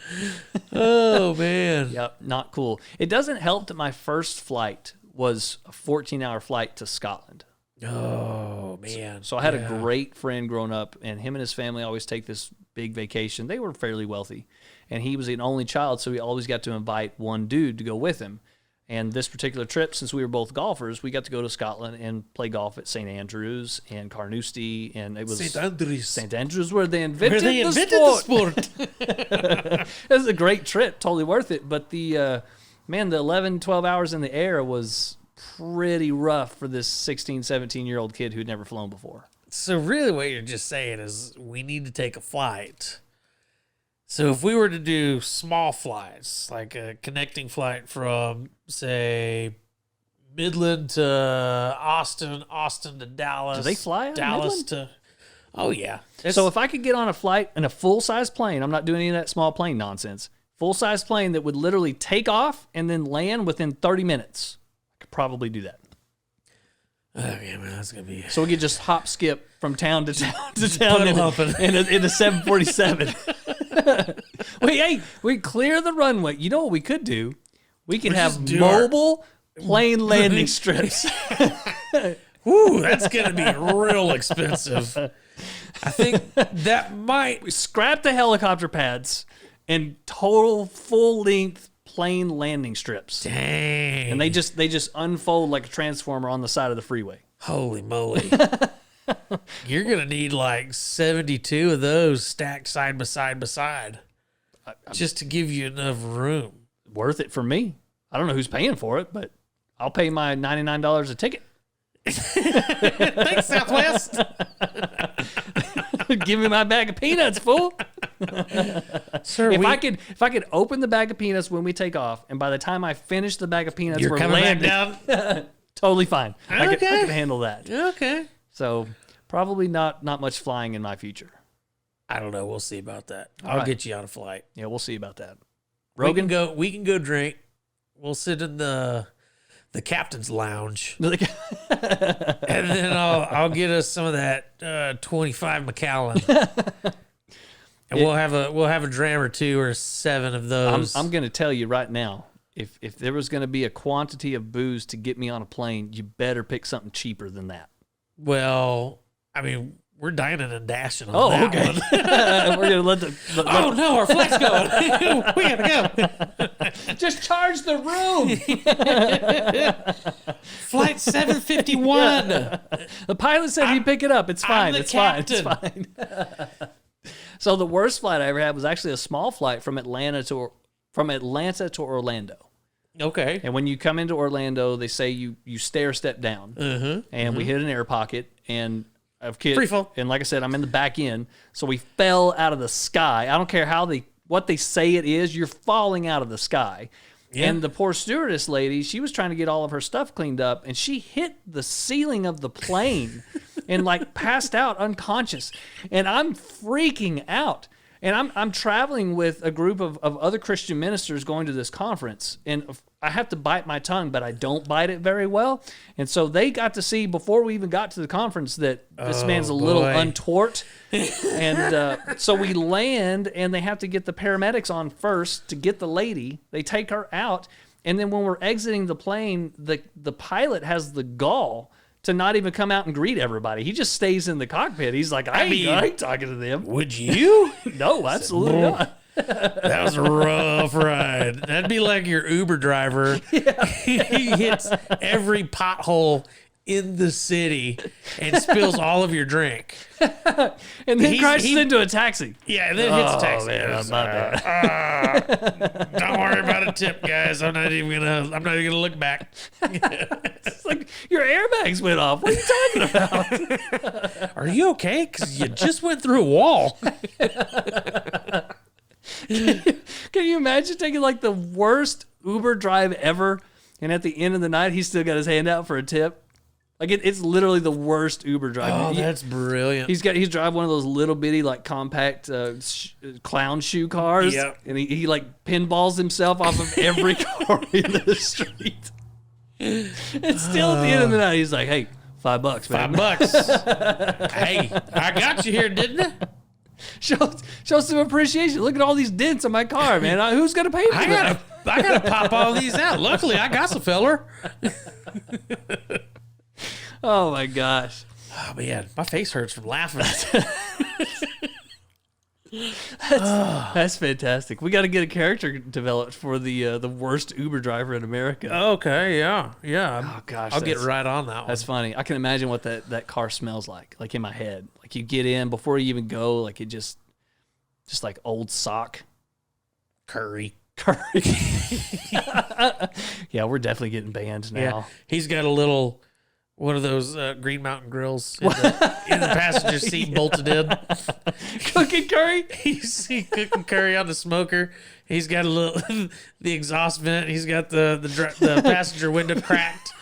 Oh, man. Yep, not cool. It doesn't help that my first flight was a 14-hour flight to Scotland. Oh, man. So I had a great friend growing up, and him and his family always take this big vacation. They were fairly wealthy, and he was an only child, so he always got to invite one dude to go with him. And this particular trip, since we were both golfers, we got to go to Scotland and play golf at St. Andrews and Carnoustie, and it was St. Andrews where they invented the sport. It was a great trip, totally worth it. But the 11, 12 hours in the air was pretty rough for this 16, 17-year-old kid who'd never flown before. So really what you're just saying is we need to take a flight. So if we were to do small flights, like a connecting flight from, say, Midland to Austin, Austin to Dallas. Do they fly out Dallas of Midland? Oh, yeah. So if I could get on a flight in a full-size plane, I'm not doing any of that small plane nonsense, full-size plane that would literally take off and then land within 30 minutes, I could probably do that. Okay, man, that's going to be... So we could just hop skip from town to town to town in a 747. We clear the runway. You know what we could do? We could have mobile plane landing strips. Ooh, that's going to be real expensive. I think that might... We scrap the helicopter pads and total full-length plane landing strips. Dang. And they just unfold like a transformer on the side of the freeway. Holy moly. You're going to need like 72 of those stacked side by side just to give you enough room. Worth it for me. I don't know who's paying for it, but I'll pay my $99 a ticket. Thanks, Southwest. Give me my bag of peanuts, fool. Sir, if I could open the bag of peanuts when we take off, and by the time I finish the bag of peanuts, we're coming landing, back down. Totally fine. Okay. I can handle that. Okay. So probably not much flying in my future. I don't know. We'll see about that. I'll get you on a flight. Yeah, we'll see about that. Rogan, we can go drink. We'll sit in the captain's lounge, and then I'll get us some of that 25 Macallan, and we'll have a dram or two or 7 of those. I'm going to tell you right now, if there was going to be a quantity of booze to get me on a plane, you better pick something cheaper than that. Well, I mean, we're dining and dashing on that one. We're going to let the no, our flight's going. We gotta go. Just charge the room. Flight 751. The pilot said he'd pick it up. It's fine. It's captain. fine. It's fine. So the worst flight I ever had was actually a small flight from Atlanta to Orlando. Okay. And when you come into Orlando, they say you stair step down. And we hit an air pocket and of kids. Free fall. And like I said, I'm in the back end. So we fell out of the sky. I don't care what they say it is, you're falling out of the sky. Yeah. And the poor stewardess lady, she was trying to get all of her stuff cleaned up, and she hit the ceiling of the plane and like passed out unconscious. And I'm freaking out. And I'm traveling with a group of other Christian ministers going to this conference. And I have to bite my tongue, but I don't bite it very well. And so they got to see, before we even got to the conference, that this man's a little untort. And so we land, and they have to get the paramedics on first to get the lady. They take her out. And then when we're exiting the plane, the pilot has the gall to not even come out and greet everybody. He just stays in the cockpit. He's like, I ain't talking to them. Would you? No, absolutely not. That was a rough ride. That'd be like your Uber driver. Yeah. He hits every pothole in the city and spills all of your drink. And then crashes into a taxi. Yeah, and then hits a taxi. Man, that's not bad. Don't worry about a tip, guys. I'm not even gonna look back. It's like your airbags went off. What are you talking about? Are you okay? Because you just went through a wall. Can you imagine taking like the worst Uber drive ever, and at the end of the night, he's still got his hand out for a tip? Like it's literally the worst Uber drive. Oh, that's brilliant. He's driving one of those little bitty like compact clown shoe cars. Yep. And he like pinballs himself off of every car in the street. And still at the end of the night, he's like, "Hey, $5, man. $5. Hey, I got you here, didn't I? Show some appreciation. Look at all these dents on my car, man. Who's gonna pay for that? I gotta pop all these out. Luckily, I got some feller." Oh my gosh. Oh man, my face hurts from laughing. That's fantastic. We got to get a character developed for the worst Uber driver in America. Okay, yeah. Oh gosh, I'll get right on that one. That's funny. I can imagine what that car smells like in my head. Like you get in before you even go, like it just like old sock. Curry. Yeah, we're definitely getting banned now. Yeah, he's got a little one of those Green Mountain grills in the passenger seat bolted in. Cooking curry? He's cooking curry on the smoker. He's got a little the exhaust vent. He's got the passenger window cracked,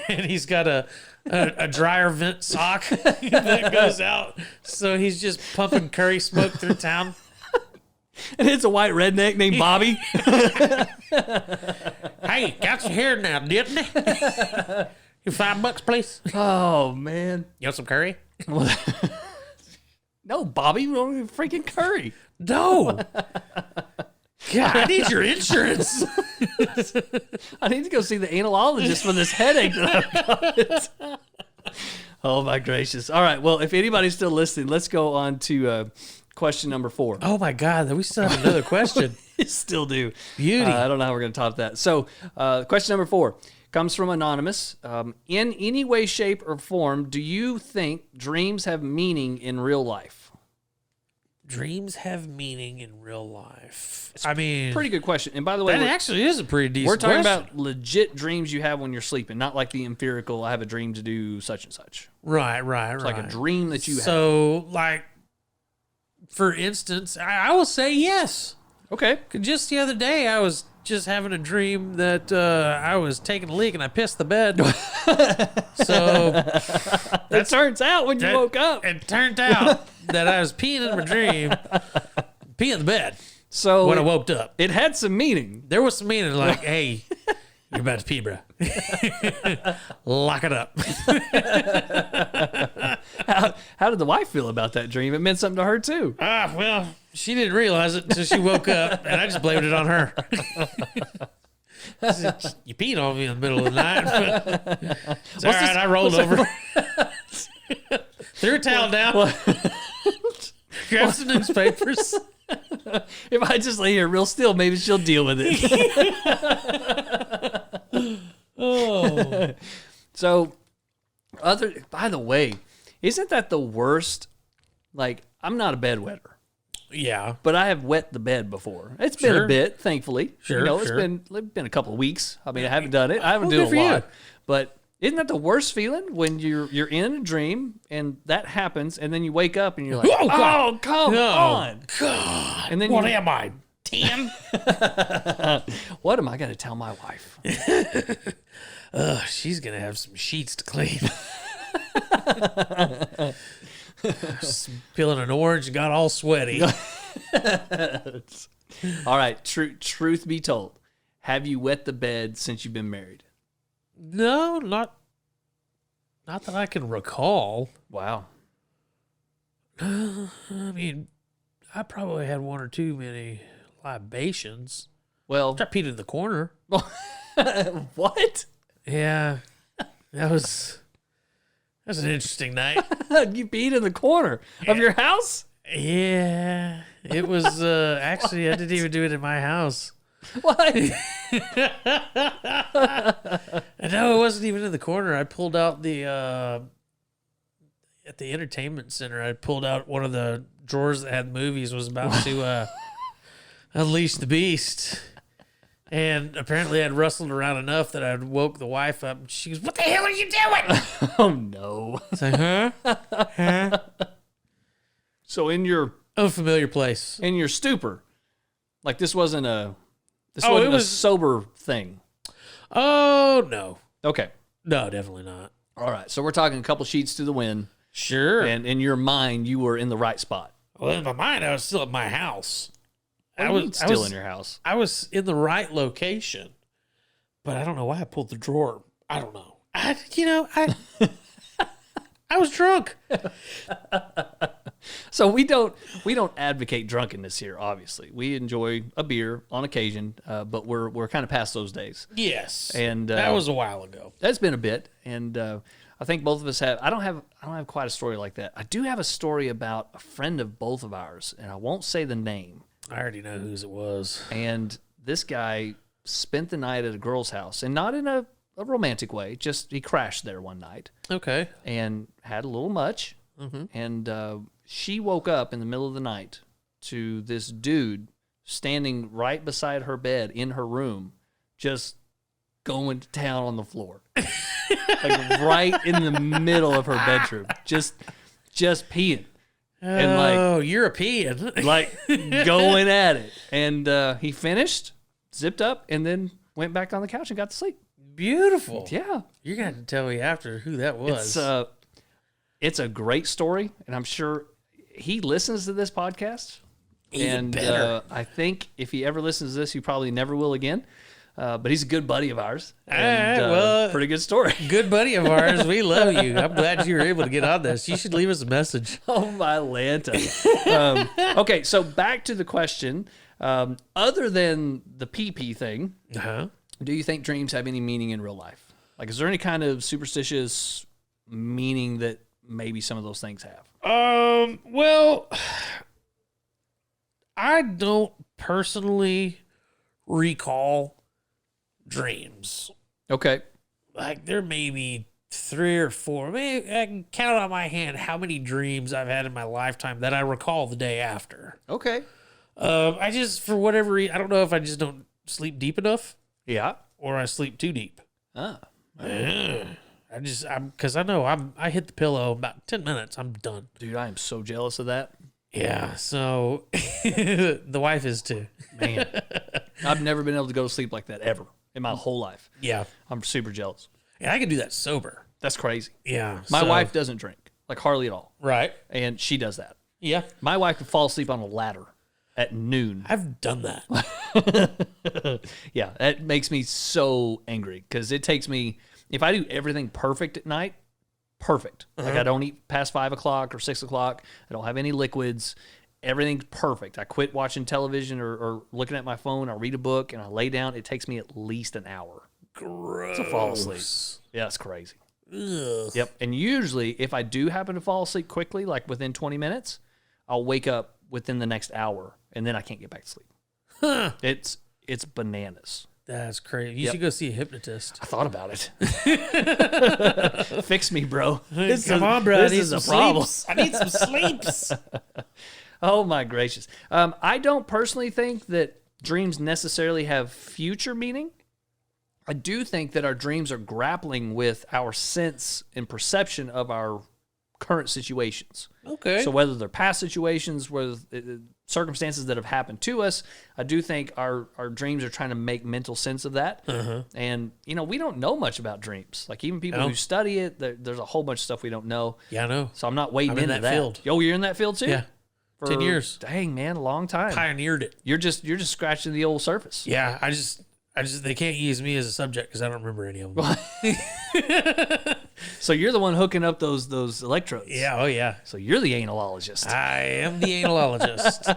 and he's got a dryer vent sock that goes out. So he's just pumping curry smoke through town. And it's a white redneck named Bobby. Hey, got your hair now, didn't it? You $5, please. Oh man, You want some curry? No, Bobby, we don't need freaking curry. No. God, I need your insurance. I need to go see the analologist for this headache that I've got. Oh my gracious! All right, well, if anybody's still listening, let's go on to question number 4. Oh my God, we still have another question. Still do. Beauty. I don't know how we're going to top that. So, question number 4 comes from Anonymous. In any way, shape, or form, do you think dreams have meaning in real life? Dreams have meaning in real life. I mean, Pretty good question. And by the way, that actually is a pretty decent we're talking question. about legit dreams you have when you're sleeping, not like the empirical, I have a dream to do such and such. Right. It's like a dream that you have. So, like, for instance, I will say yes. Okay. 'Cause just the other day, I was just having a dream that I was taking a leak and I pissed the bed. So It turns out when you woke up. It turned out that I was peeing in my dream, peeing in the bed. So When I woke up, it had some meaning. there was some meaning like, hey, you're about to pee, bro. Lock it up. How did the wife feel about that dream? It meant something to her too. Well, she didn't realize it until she woke up, and I just blamed it on her. You peed on me in the middle of the night. It's all right, I rolled over. Threw a towel down. Grabbed some newspapers. If I just lay here real still, maybe she'll deal with it. Oh. So, by the way, isn't that the worst? Like, I'm not a bedwetter, Yeah. but I have wet the bed before. It's been Sure. a bit, thankfully. Sure, You know, it's sure. been a couple of weeks. I mean, I haven't done it. I haven't Well, done good it a for lot. you. But isn't that the worst feeling when you're in a dream and that happens, and then you wake up and you're like, Oh, God. oh, come on. God. And then What you- am I, 10? What am I going to tell my wife? She's going to have some sheets to clean. Peeling an orange and got all sweaty. All right, truth be told, have you wet the bed since you've been married? No, not that I can recall. Wow. I mean, I probably had one or too many libations. Well, I peed in the corner. what? Yeah, that was an interesting night. You peed in the corner of your house? Yeah, it was actually I didn't even do it in my house. What? No, it wasn't even in the corner. I pulled out the at the entertainment center. I pulled out one of the drawers that had movies. Was about to unleash the beast, and apparently I'd rustled around enough that I'd woke the wife up. And she goes, "What the hell are you doing?" Oh no. It's like, huh? So in your Unfamiliar place. stupor, like this wasn't a sober thing. Oh no, Okay. no, definitely not. All right. So we're talking a couple sheets to the wind, Sure. and in your mind, you were in the right spot. Well, in my mind, I was still at my house. I was still in your house. I was in the right location, but I don't know why I pulled the drawer. I don't know. I was drunk. So we don't advocate drunkenness here. Obviously, we enjoy a beer on occasion, but we're kind of past those days. Yes, And that was a while ago. that's been a bit. And I I think both of us have. I don't have quite a story like that. I do have a story about a friend of both of ours, and I won't say the name. I already know whose it was. And this guy spent the night at a girl's house, and not in a romantic way. Just he crashed there one night. Okay. And had a little much. Mm-hmm. And she woke up in the middle of the night to this dude standing right beside her bed in her room, just going to town on the floor. Like right in the middle of her bedroom. Just peeing. And like European. like going at it. And he finished, zipped up, and then went back on the couch and got to sleep. Beautiful. Yeah. You're going to tell me after who that was. It's a great story, and I'm sure he listens to this podcast. Even better. I think if he ever listens to this, he probably never will again. But he's a good buddy of ours. And, well, pretty good story. Good buddy of ours. We love you. I'm glad you were able to get on this. You should leave us a message. Oh, my Lanta. Okay, so back to the question. Other than the pee-pee thing, do you think dreams have any meaning in real life? Like, is there any kind of superstitious meaning that maybe some of those things have? Well, I don't personally recall dreams. Okay. Like, there may be 3 or 4. Maybe I can count on my hand how many dreams I've had in my lifetime that I recall the day after. Okay. I just, for whatever reason, I don't know if I just don't sleep deep enough. Yeah. Or I sleep too deep. Because I hit the pillow about 10 minutes. I'm done. Dude, I am so jealous of that. Yeah, so the wife is too. Man, I've never been able to go to sleep like that ever in my whole life. Yeah. I'm super jealous. And I can do that sober. That's crazy. Yeah. My wife doesn't drink, like hardly at all. Right. And she does that. Yeah. My wife could fall asleep on a ladder at noon. I've done that. Yeah, that makes me so angry because it takes me, if I do everything perfect at night, perfect. Like I don't eat past 5 o'clock or 6 o'clock. I don't have any liquids. Everything's perfect. I quit watching television or looking at my phone. I read a book and I lay down. It takes me at least an hour Gross. to fall asleep. Yeah, it's crazy. Ugh. Yep. And usually if I do happen to fall asleep quickly, like within 20 minutes, I'll wake up within the next hour and then I can't get back to sleep. Huh. It's bananas. That's crazy. You should go see a hypnotist. I thought about it. Fix me, bro. Come on, bro. This is a problem. I need some sleeps. Oh, my gracious. I don't personally think that dreams necessarily have future meaning. I do think that our dreams are grappling with our sense and perception of our current situations. Okay. So whether they're past situations, whether circumstances that have happened to us, I do think our dreams are trying to make mental sense of that. And, we don't know much about dreams. Like even people who study it, there's a whole bunch of stuff we don't know. Yeah, I know. So I'm not wading I'm in into that field. Oh, you're in that field too? Yeah. For 10 years. Dang, man, a long time. Pioneered it. You're just scratching the old surface. Yeah, I just they can't use me as a subject because I don't remember any of them. So you're the one hooking up those electrodes. Yeah, oh yeah. So you're the analologist. I am the analologist.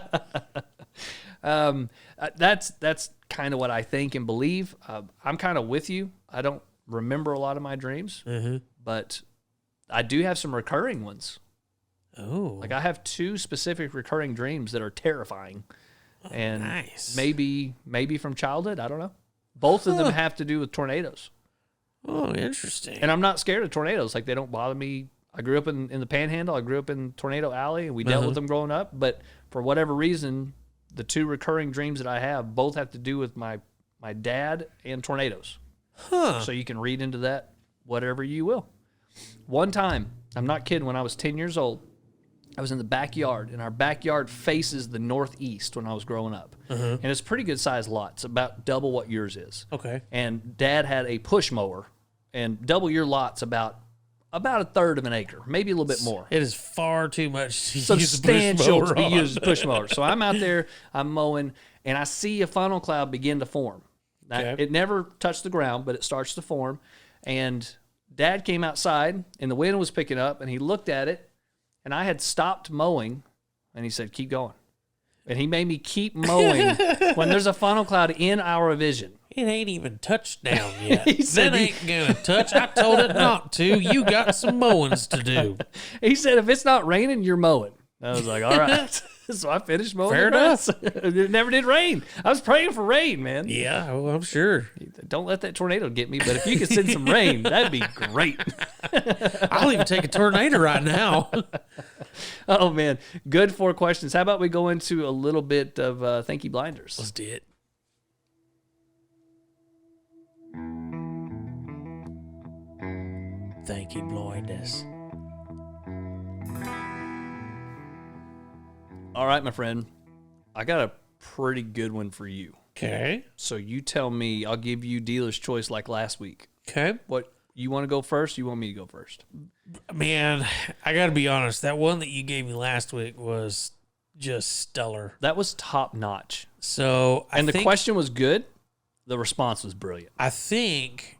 That's kind of what I think and believe. I'm kind of with you. I don't remember a lot of my dreams, but I do have some recurring ones. Oh, Like I have 2 specific recurring dreams that are terrifying, and nice. maybe from childhood. I don't know. Both of them have to do with tornadoes. Oh, interesting. And I'm not scared of tornadoes. Like, they don't bother me. I grew up in the Panhandle. I grew up in Tornado Alley, and we dealt with them growing up. But for whatever reason, the 2 recurring dreams that I have both have to do with my dad and tornadoes. Huh. So you can read into that whatever you will. One time, I'm not kidding, when I was 10 years old, I was in the backyard, and our backyard faces the northeast when I was growing up. And it's a pretty good-sized lot. It's about double what yours is. Okay. And Dad had a push mower, and double your lot's about a third of an acre, maybe a little bit more. It is far too much to Substantial use to be used as a push mower. So I'm out there, I'm mowing, and I see a funnel cloud begin to form. Now, Okay. It never touched the ground, but it starts to form. And Dad came outside, and the wind was picking up, and he looked at it, and I had stopped mowing, and he said, "Keep going." And he made me keep mowing when there's a funnel cloud in our vision. It ain't even touched down yet. He said That ain't gonna touch. I told it not to. You got some mowings to do. He said, if it's not raining, you're mowing. I was like, all right. So I finished mowing. Fair the grass. It never did rain. I was praying for rain, man. Yeah, well, I'm sure. Don't let that tornado get me, but if you could send some rain, that'd be great. I'll even take a tornado right now. Oh, man. Good 4 questions. How about we go into a little bit of Thank You Blinders? Let's do it. Thank you, blindness. All right, my friend. I got a pretty good one for you. Okay. So you tell me, I'll give you dealer's choice like last week. Okay. What, you want to go first? You want me to go first? Man, I got to be honest. That one that you gave me last week was just stellar. That was top notch. So, The question was good. The response was brilliant. I think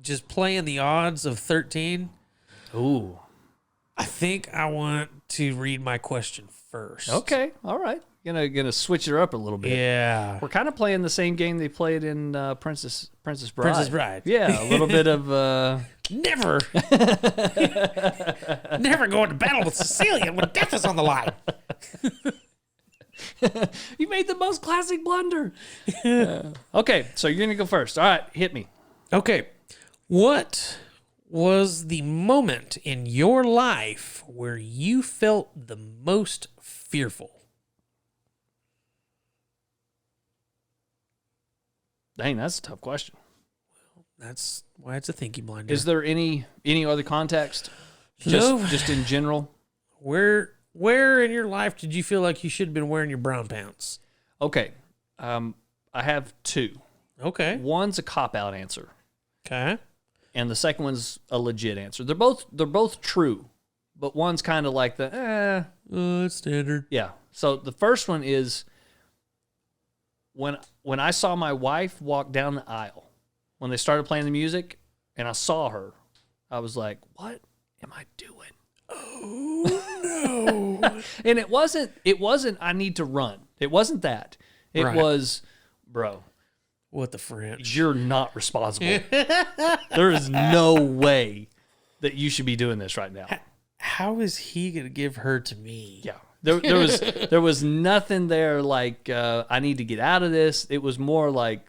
just playing the odds of 13. Ooh. I think I want to read my question first. Okay. All right. Gonna switch it up a little bit. Yeah. We're kind of playing the same game they played in Princess Bride. Princess Bride. Yeah, a little bit of Never. Never go into battle with Cecilia when death is on the line. You made the most classic blunder. Okay, so you're gonna go first. All right, hit me. Okay. What was the moment in your life where you felt the most fearful? Dang, that's a tough question. That's why it's a thinky blinder. Is there any other context? No. Just in general? Where in your life did you feel like you should have been wearing your brown pants? Okay. I have 2. Okay. One's a cop-out answer, Okay. and the second one's a legit answer. They're both true, but one's kind of like the It's standard. yeah. So the first one is when I saw my wife walk down the aisle, when they started playing the music, and I saw her, I was like, "What am I doing?" Oh no. And it wasn't I need to run. It wasn't that. It Right. was, bro, What the French? you're not responsible. There is no way that you should be doing this right now. How is he going to give her to me? Yeah. There was nothing there like I need to get out of this. It was more like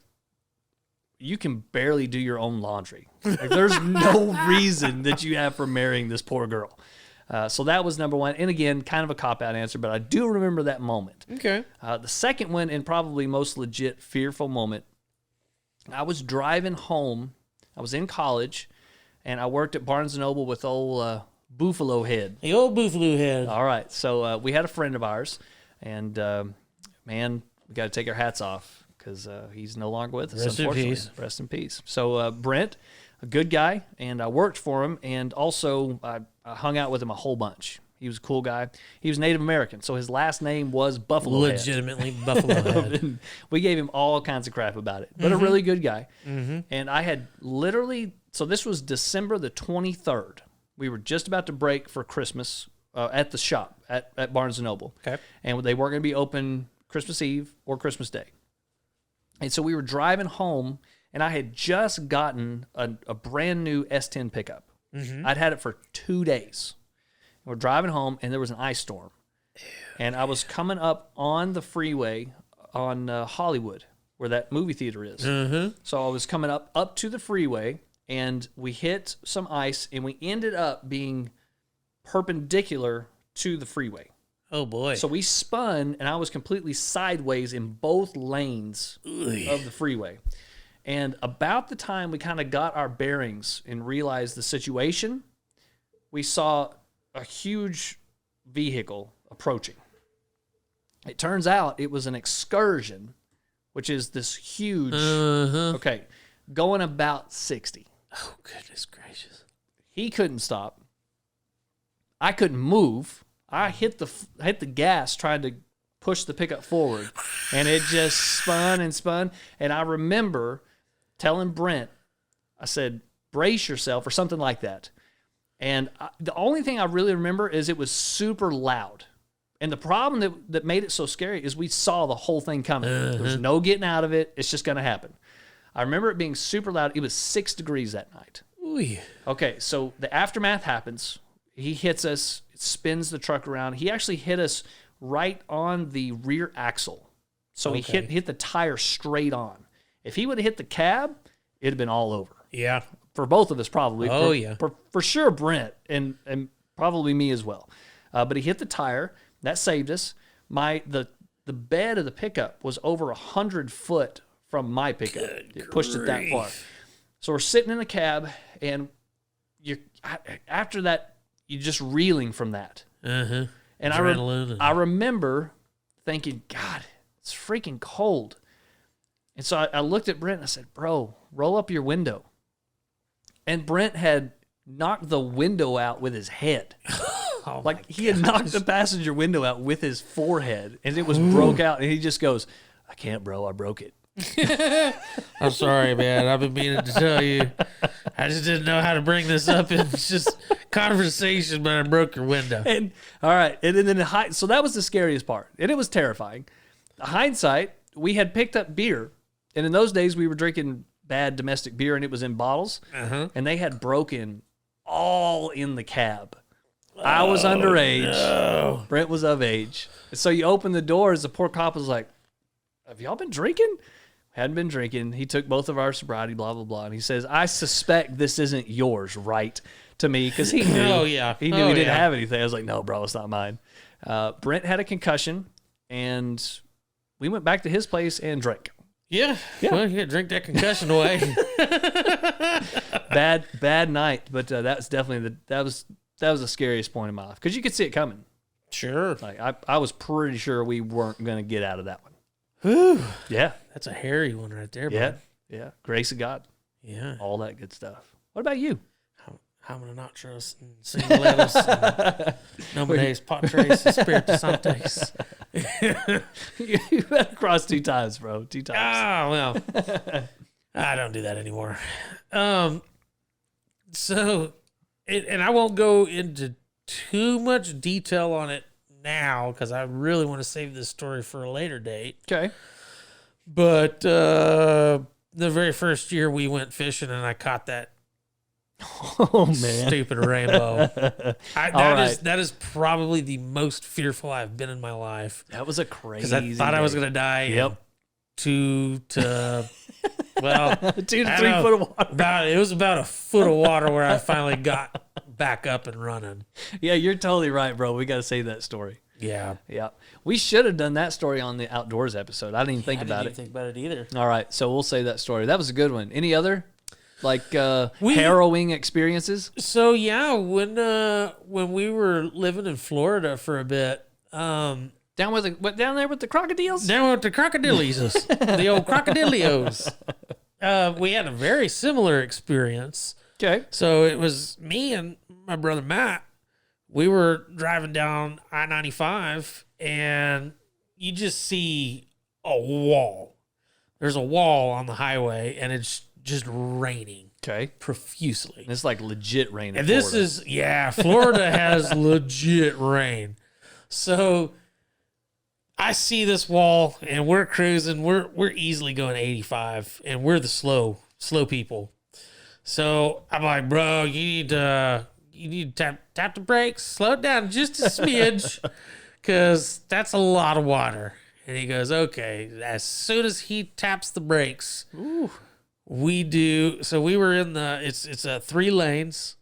you can barely do your own laundry. Like, there's no reason that you have for marrying this poor girl. So that was number one. And again, kind of a cop-out answer, but I do remember that moment. Okay. The second one, and probably most legit fearful moment, I was driving home. I was in college, and I worked at Barnes & Noble with old Buffalo Head. The old buffalo head. All right. So we had a friend of ours, and man, we got to take our hats off because he's no longer with us, Rest in unfortunately. peace. Rest in peace. So Brent, a good guy, and I worked for him, and also I hung out with him a whole bunch. He was a cool guy. He was Native American, so his last name was Buffalo Head. Legitimately buffalo head. And we gave him all kinds of crap about it, but a really good guy. And I had literally, so this was December the 23rd. We were just about to break for Christmas at the shop at Barnes & Noble. Okay. And they weren't going to be open Christmas Eve or Christmas Day. And so we were driving home, and I had just gotten a brand new S10 pickup. I'd had it for 2 days. We're driving home, and there was an ice storm. And I was coming up on the freeway on Hollywood, where that movie theater is. So I was coming up to the freeway, and we hit some ice, and we ended up being perpendicular to the freeway. Oh boy. So we spun, and I was completely sideways in both lanes of the freeway. And about the time we kind of got our bearings and realized the situation, we saw a huge vehicle approaching. It turns out it was an Excursion, which is this huge, going about 60. Oh, goodness gracious. He couldn't stop. I couldn't move. I hit the gas trying to push the pickup forward, and it just spun and spun. And I remember telling Brent, I said, brace yourself or something like that. And the only thing I really remember is it was super loud. And the problem that made it so scary is we saw the whole thing coming. There's no getting out of it. It's just going to happen. I remember it being super loud. It was 6 degrees that night. Ooh. Okay, so the aftermath happens. He hits us, spins the truck around. He actually hit us right on the rear axle. So he hit the tire straight on. If he would have hit the cab, it'd have been all over. Yeah. For both of us, probably. Oh, For sure, Brent, and probably me as well. But he hit the tire. That saved us. The bed of the pickup was over 100 foot from my pickup. It pushed it that far. So we're sitting in the cab, and after that, you're just reeling from that. Uh-huh. And I remember thinking, God, it's freaking cold. And so I looked at Brent and I said, bro, roll up your window. And Brent had knocked the window out with his head. He had knocked the passenger window out with his forehead, and it was broke out. And he just goes, I can't, bro. I broke it. I'm sorry, man. I've been meaning to tell you. I just didn't know how to bring this up. It's just conversation, but I broke your window. And all right. And then so that was the scariest part. And it was terrifying. The hindsight, we had picked up beer. And in those days, we were drinking bad domestic beer, and it was in bottles. Uh-huh. And they had broken all in the cab. I was underage. No. Brent was of age. And so you open the doors, the poor cop was like, have y'all been drinking? Hadn't been drinking. He took both of our sobriety, blah, blah, blah. And he says, I suspect this isn't yours, right? To me, because he knew. Oh, yeah. He knew he didn't have anything. I was like, no, bro, it's not mine. Brent had a concussion, and we went back to his place and drank. Yeah. Well, you gotta drink that concussion away. Bad night, but that was definitely that was the scariest point in my life because you could see it coming. Sure. Like I was pretty sure we weren't going to get out of that one. Whew. Yeah. That's a hairy one right there, Yeah. bud. Yeah. Grace of God. Yeah. All that good stuff. What about you? Hamina Natros and Singulatus and Nomedes Patres and Spiritus Sanctus. You went across 2 times, bro. 2 times. Ah, well. I don't do that anymore. So, and I won't go into too much detail on it now because I really want to save this story for a later date. Okay. But the very first year we went fishing and I caught that Oh, man. stupid rainbow. That is probably the most fearful I've been in my life. That was a crazy Because I thought I was going to die. Yep. 2 to, well, 2 to 3 foot of water. It was about a foot of water where I finally got back up and running. Yeah, you're totally right, bro. We got to save that story. Yeah. Yeah. We should have done that story on the outdoors episode. I didn't even think about it. I didn't think about it either. All right. So we'll save that story. That was a good one. Any other harrowing experiences? So yeah, when we were living in Florida for a bit, down there with the crocodiles? down with the crocodilios, the old crocodilios. We had a very similar experience. Okay. So it was me and my brother Matt. We were driving down I-95 and you just see a wall. There's a wall on the highway and it's just raining. Okay. Profusely. And it's like legit rain. And this is, Florida has legit rain. So I see this wall and we're cruising. We're easily going 85 and we're the slow people. So I'm like, bro, you need to tap the brakes, slow it down just a smidge, because that's a lot of water. And he goes, okay. As soon as he taps the brakes, we do. So we were in it's 3 lanes,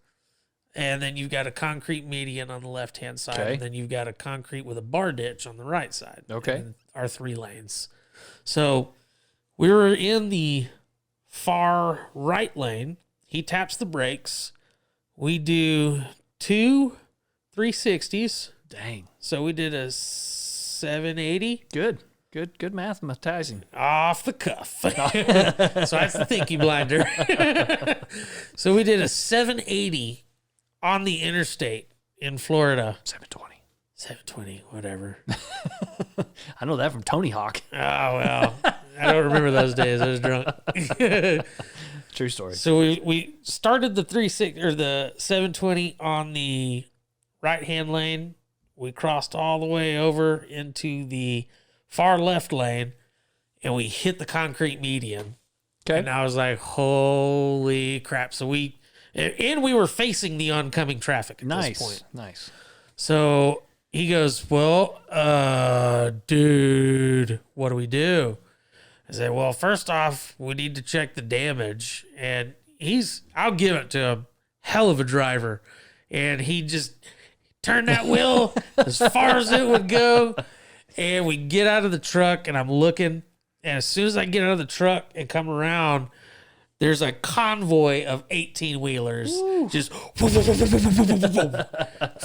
and then you've got a concrete median on the left hand side, okay. and then you've got a concrete with a bar ditch on the right side. Okay, and our 3 lanes. So we were in the far right lane. He taps the brakes. We do 2 360s. Dang. So we did a 780. Good mathematizing. Off the cuff. So that's the thinky blinder. So we did a 780 on the interstate in Florida. 720, whatever. I know that from Tony Hawk. Oh, well. I don't remember those days. I was drunk. True story. So we started the 360 or the 720 on the right-hand lane. We crossed all the way over into the far left lane, and we hit the concrete median. Okay. And I was like, holy crap. So we were facing the oncoming traffic at this point. Nice. So he goes, well, dude, what do we do? I said, well, first off, we need to check the damage. And I'll give it to him, hell of a driver. And he just turned that wheel as far as it would go. And we get out of the truck, and I'm looking. And as soon as I get out of the truck and come around, there's a convoy of 18-wheelers just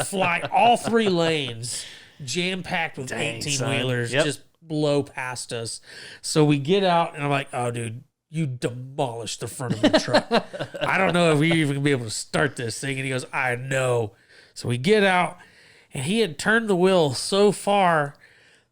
fly all 3 lanes, jam-packed with 18-wheelers, just blow past us. So we get out, and I'm like, oh, dude, you demolished the front of the truck. I don't know if we're even going to be able to start this thing. And he goes, I know. So we get out, and he had turned the wheel so far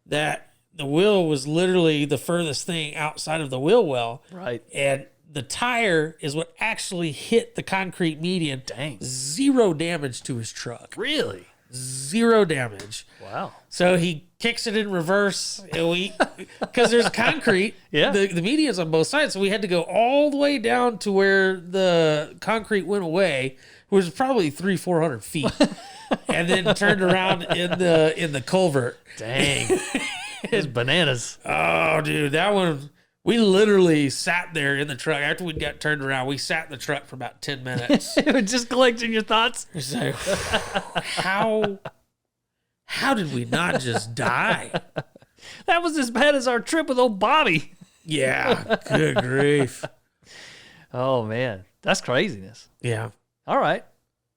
that the wheel was literally the furthest thing outside of the wheel well. Right. And the tire is what actually hit the concrete median. Dang. 0 damage to his truck. Really? 0 damage. Wow. So he kicks it in reverse, and because there's concrete, the median's on both sides, so we had to go all the way down to where the concrete went away, which was probably 300-400 feet, and then turned around in the culvert. Dang. It's bananas. Oh, dude, that one. We literally sat there in the truck after we got turned around. We sat in the truck for about 10 minutes. Just collecting your thoughts. It's like, how did we not just die? That was as bad as our trip with old Bobby. Yeah, good grief. Oh, man. That's craziness. Yeah. All right.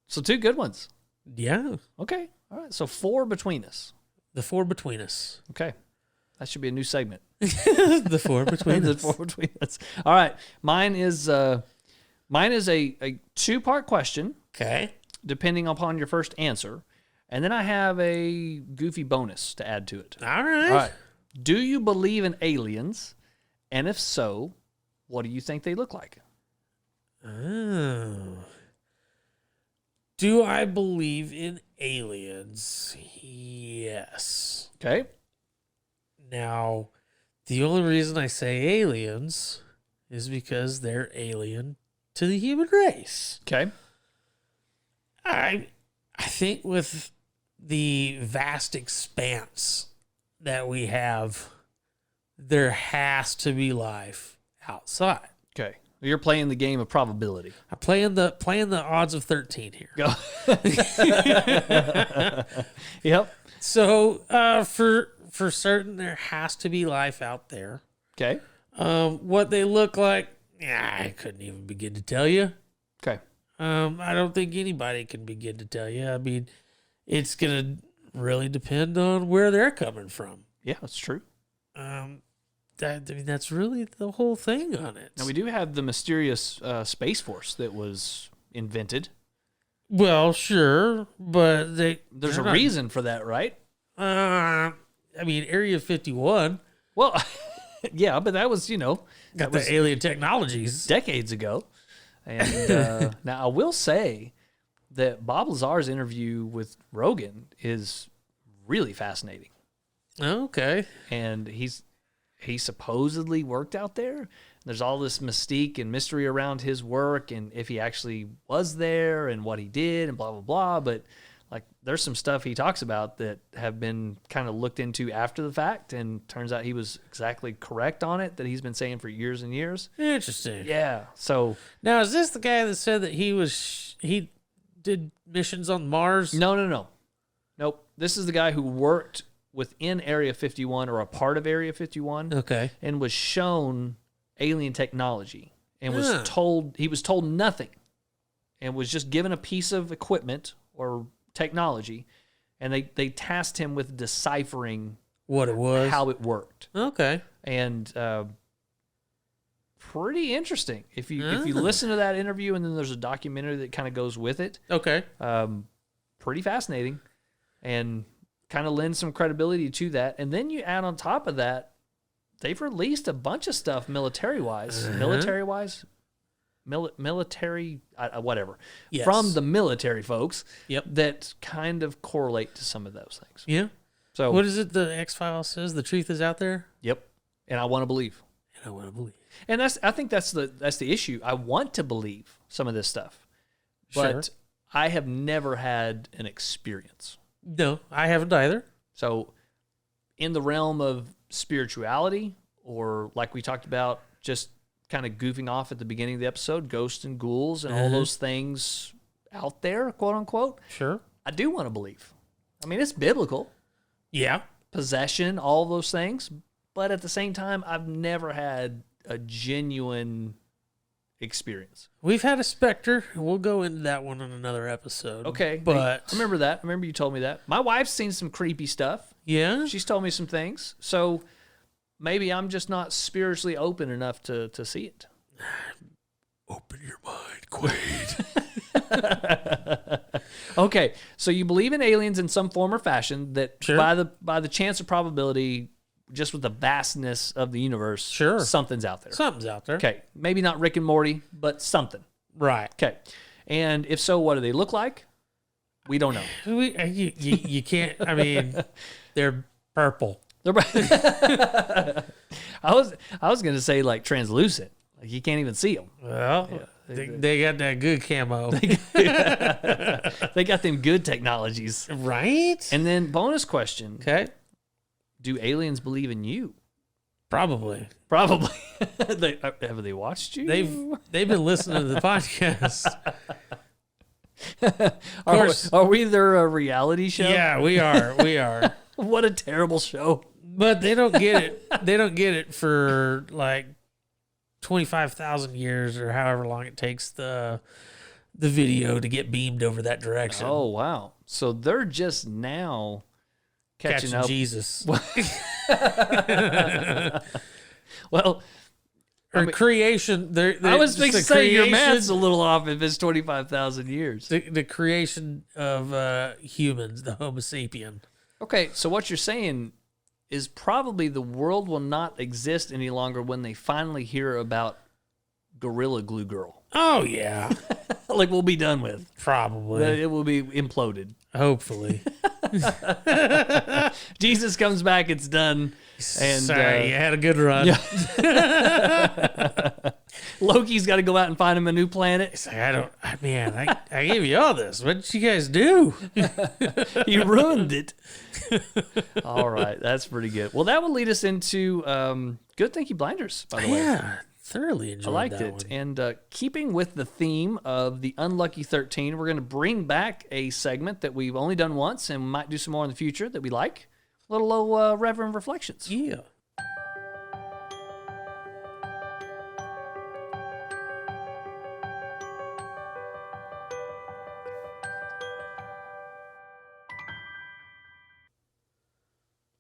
So 2 good ones. Yeah. Okay. All right. So 4 between us. The 4 between us. Okay. That should be a new segment. The 4 between The us. 4 between us. All right. Mine is a 2-part question. Okay. Depending upon your first answer. And then I have a goofy bonus to add to it. All right. All right. Do you believe in aliens? And if so, what do you think they look like? Oh. Do I believe in aliens? Yes. Okay. Now, the only reason I say aliens is because they're alien to the human race. Okay. I think with the vast expanse that we have, there has to be life outside. Okay. You're playing the game of probability. I'm playing the odds of 13 here. Go. Yep. So for certain, there has to be life out there. Okay. What they look like, I couldn't even begin to tell you. Okay. I don't think anybody can begin to tell you. I mean, it's going to really depend on where they're coming from. Yeah, that's true. That's really the whole thing on it. Now, we do have the mysterious Space Force that was invented. Well, sure, but There's a reason for that, right? I mean, Area 51. Well, yeah, but that was, Got the alien technologies. decades ago. And now I will say that Bob Lazar's interview with Rogan is really fascinating. Okay. And he supposedly worked out there. There's all this mystique and mystery around his work and if he actually was there and what he did and blah, blah, blah. But like there's some stuff he talks about that have been kind of looked into after the fact, and turns out he was exactly correct on it, that he's been saying for years and years. Interesting. Yeah. So now, is this the guy that said that he did missions on Mars? no. Nope. This is the guy who worked within Area 51 or a part of Area 51. Okay. And was shown alien technology and was told nothing and was just given a piece of equipment or technology, and they tasked him with deciphering what it was, how it worked. Okay. And pretty interesting. If you listen to that interview, and then there's a documentary that kind of goes with it. Okay. Pretty fascinating, and kind of lends some credibility to that. And then you add on top of that, they've released a bunch of stuff military-wise, whatever, yes, from the military folks. Yep. That kind of correlate to some of those things. Yeah. So what is it the X-Files says? The truth is out there? Yep. And I want to believe. And I want to believe. And I think that's the issue. I want to believe some of this stuff, but Sure. I have never had an experience. No, I haven't either. So, in the realm of spirituality, or like we talked about, just kind of goofing off at the beginning of the episode, ghosts and ghouls and all those things out there, quote unquote. Sure. I do want to believe. I mean, it's biblical, Yeah. possession, all those things, but at the same time, I've never had a genuine experience. We've had a specter. We'll go into that one on another episode. Okay, But I remember that. I remember you told me that. My wife's seen some creepy stuff. yeah. She's told me some things. So maybe I'm just not spiritually open enough to see it. Open your mind, Quaid. Okay, so you believe in aliens in some form or fashion that Sure. by the chance of probability, just with the vastness of the universe, Sure. something's out there. Something's out there. Okay, maybe not Rick and Morty, but something. Right. Okay, and if so, what do they look like? We don't know. You can't, I mean, they're purple. I was gonna say like translucent, like you can't even see them. Well, they got that good camo. They got them good technologies. Right? And then bonus question: Okay. do aliens believe in you? Probably. Probably. Have they watched you? They've been listening to the podcast. Of course. Are we their reality show? Yeah, we are. We are. What a terrible show. But they don't get it. They don't get it for like 25,000 years or however long it takes the video to get beamed over that direction. Oh wow! So they're just now catching up. Jesus. Well, Or creation. I was just thinking the say your creation- math's a little off if it's 25,000 years. The creation of humans, the Homo sapien. Okay, so what you're saying is probably the world will not exist any longer when they finally hear about Gorilla Glue Girl. Oh, yeah. Like we'll be done with. Probably. It will be imploded. Hopefully. Jesus comes back, it's done. And Sorry, you had a good run. Loki's got to go out and find him a new planet. It's like, I gave you all this. What did you guys do? He ruined it. All right, that's pretty good. Well, that will lead us into Good Thank You Blinders, by the way. Yeah, thoroughly enjoyed I liked that it. one. And keeping with the theme of the Unlucky 13, we're going to bring back a segment that we've only done once and might do some more in the future that we like. Little low Reverend Reflections. Yeah.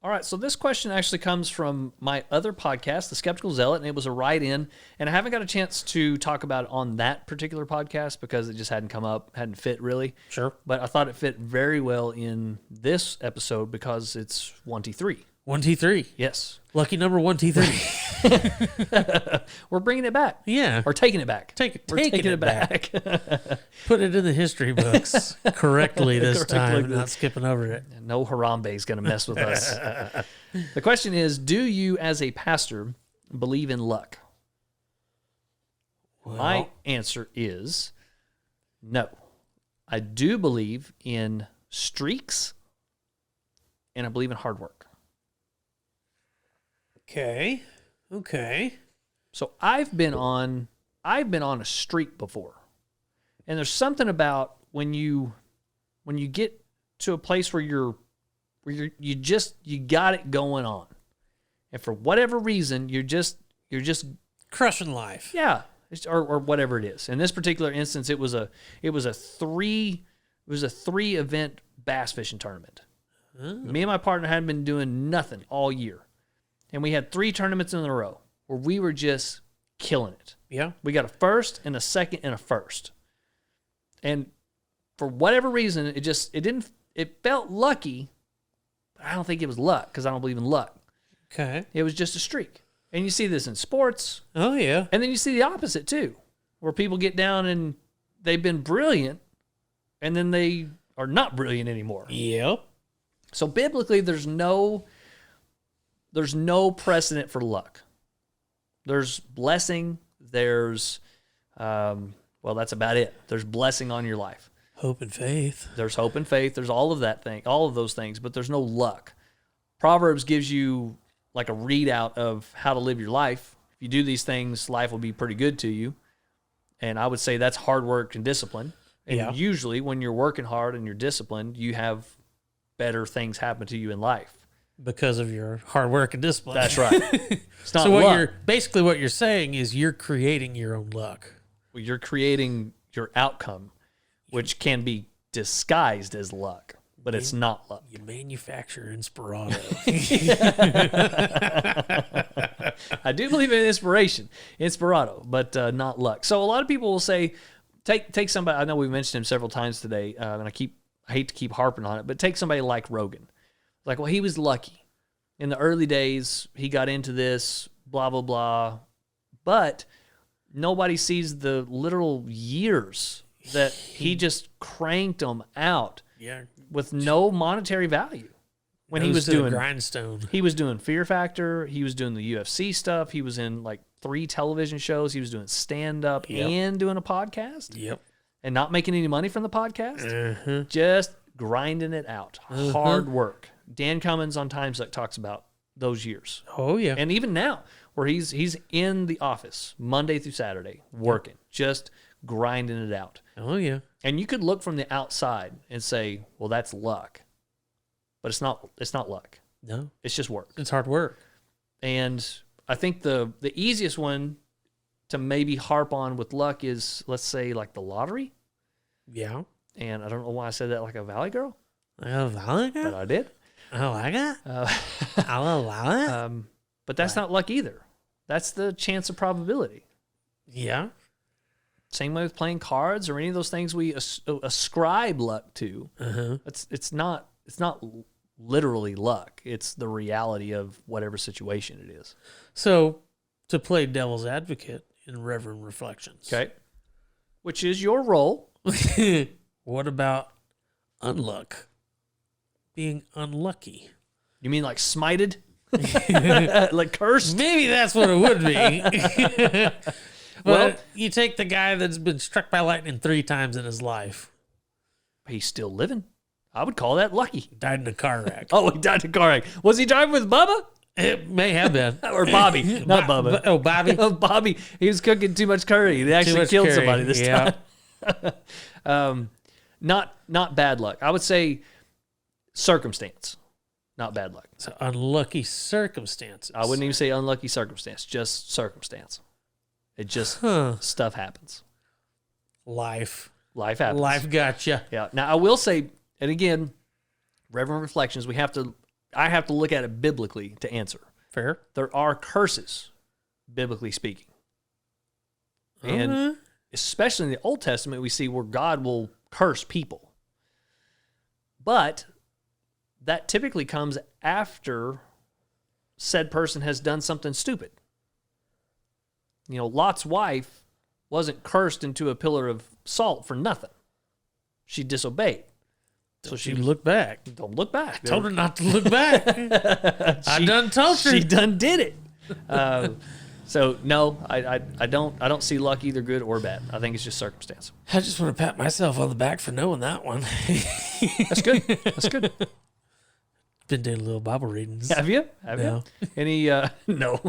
All right, so this question actually comes from my other podcast, The Skeptical Zealot, and it was a write-in, and I haven't got a chance to talk about it on that particular podcast because it just hadn't come up, hadn't fit really. Sure. But I thought it fit very well in this episode because it's 1T3. 1, 2, 3. Yes. Lucky number 1, 2, 3. We're bringing it back. Yeah. Or taking it back. We're taking it back. Put it in the history books correctly this Correctly. time, not skipping over it. No Harambe is going to mess with us. The question is, do you as a pastor believe in luck? Well, My answer is no. I do believe in streaks, and I believe in hard work. okay. So I've been on a streak before. And there's something about when you get to a place where you got it going on. And for whatever reason, you're just Crushing life. yeah, or whatever it is. In this particular instance, it was a 3 event bass fishing tournament. Me and my partner hadn't been doing nothing all year. And we had 3 tournaments in a row where we were just killing it. Yeah. We got a first and a second and a first. And for whatever reason, it felt lucky, but I don't think it was luck because I don't believe in luck. Okay. It was just a streak. And you see this in sports, Oh, yeah. and then you see the opposite too, where people get down and they've been brilliant, and then they are not brilliant anymore. Yep. So biblically, there's no precedent for luck. There's blessing. There's, well, that's about it. There's blessing on your life. Hope and faith. There's hope and faith. There's all of those things, but there's no luck. Proverbs gives you like a readout of how to live your life. If you do these things, life will be pretty good to you. And I would say that's hard work and discipline. And usually when you're working hard and you're disciplined, you have better things happen to you in life. Because of your hard work and discipline. That's right. It's not so luck. Basically what you're saying is you're creating your own luck. Well, you're creating your outcome, which can be disguised as luck, but it's not luck. You manufacture Inspirato. I do believe in Inspirato, but not luck. So a lot of people will say, take somebody. I know we mentioned him several times today, and I hate to keep harping on it, but take somebody like Rogan. Like, well, he was lucky. In the early days, he got into this, blah, blah, blah. But nobody sees the literal years that he just cranked them out with no monetary value. When he was doing Grindstone. He was doing Fear Factor. He was doing the UFC stuff. He was in like 3 television shows. He was doing stand-up and doing a podcast. Yep. And not making any money from the podcast. Just grinding it out. Hard work. Dan Cummins on Time Suck talks about those years. Oh, yeah. And even now, where he's in the office Monday through Saturday, working, just grinding it out. Oh, yeah. And you could look from the outside and say, well, that's luck. But it's not luck. No. It's just work. It's hard work. And I think the easiest one to maybe harp on with luck is, let's say, like the lottery. Yeah. And I don't know why I said that like a Valley girl. A Valley girl? But I did. I like it. I'll allow it. But that's not luck either. That's the chance of probability. Yeah. Same way with playing cards or any of those things we ascribe luck to. It's not literally luck. It's the reality of whatever situation it is. So, to play devil's advocate in Reverend Reflections. Okay. Which is your role. What about unluck? Being unlucky. You mean like smited? Like cursed? Maybe that's what it would be. Well, you take the guy that's been struck by lightning 3 times in his life. He's still living. I would call that lucky. Died in a car wreck. Oh, he died in a car wreck. Was he driving with Bubba? It may have been. Or Bobby. Not Bubba. Oh, Bobby. Oh, Bobby. He was cooking too much curry. He actually killed somebody this time. Not bad luck. I would say circumstance, not bad luck. So unlucky circumstances. I wouldn't even say unlucky circumstance, just circumstance. It just, stuff happens. Life happens. Life gotcha. Yeah. Now, I will say, and again, Reverend Reflections, I have to look at it biblically to answer. Fair. There are curses, biblically speaking. And especially in the Old Testament, we see where God will curse people. But that typically comes after said person has done something stupid. You know, Lot's wife wasn't cursed into a pillar of salt for nothing. She disobeyed. So she looked back. Don't look back. I told her not to look back. I done told her. She done did it. So no, I don't see luck either good or bad. I think it's just circumstance. I just want to pat myself on the back for knowing that one. That's good. That's good. Been doing a little Bible readings. Have you? No. Any? No.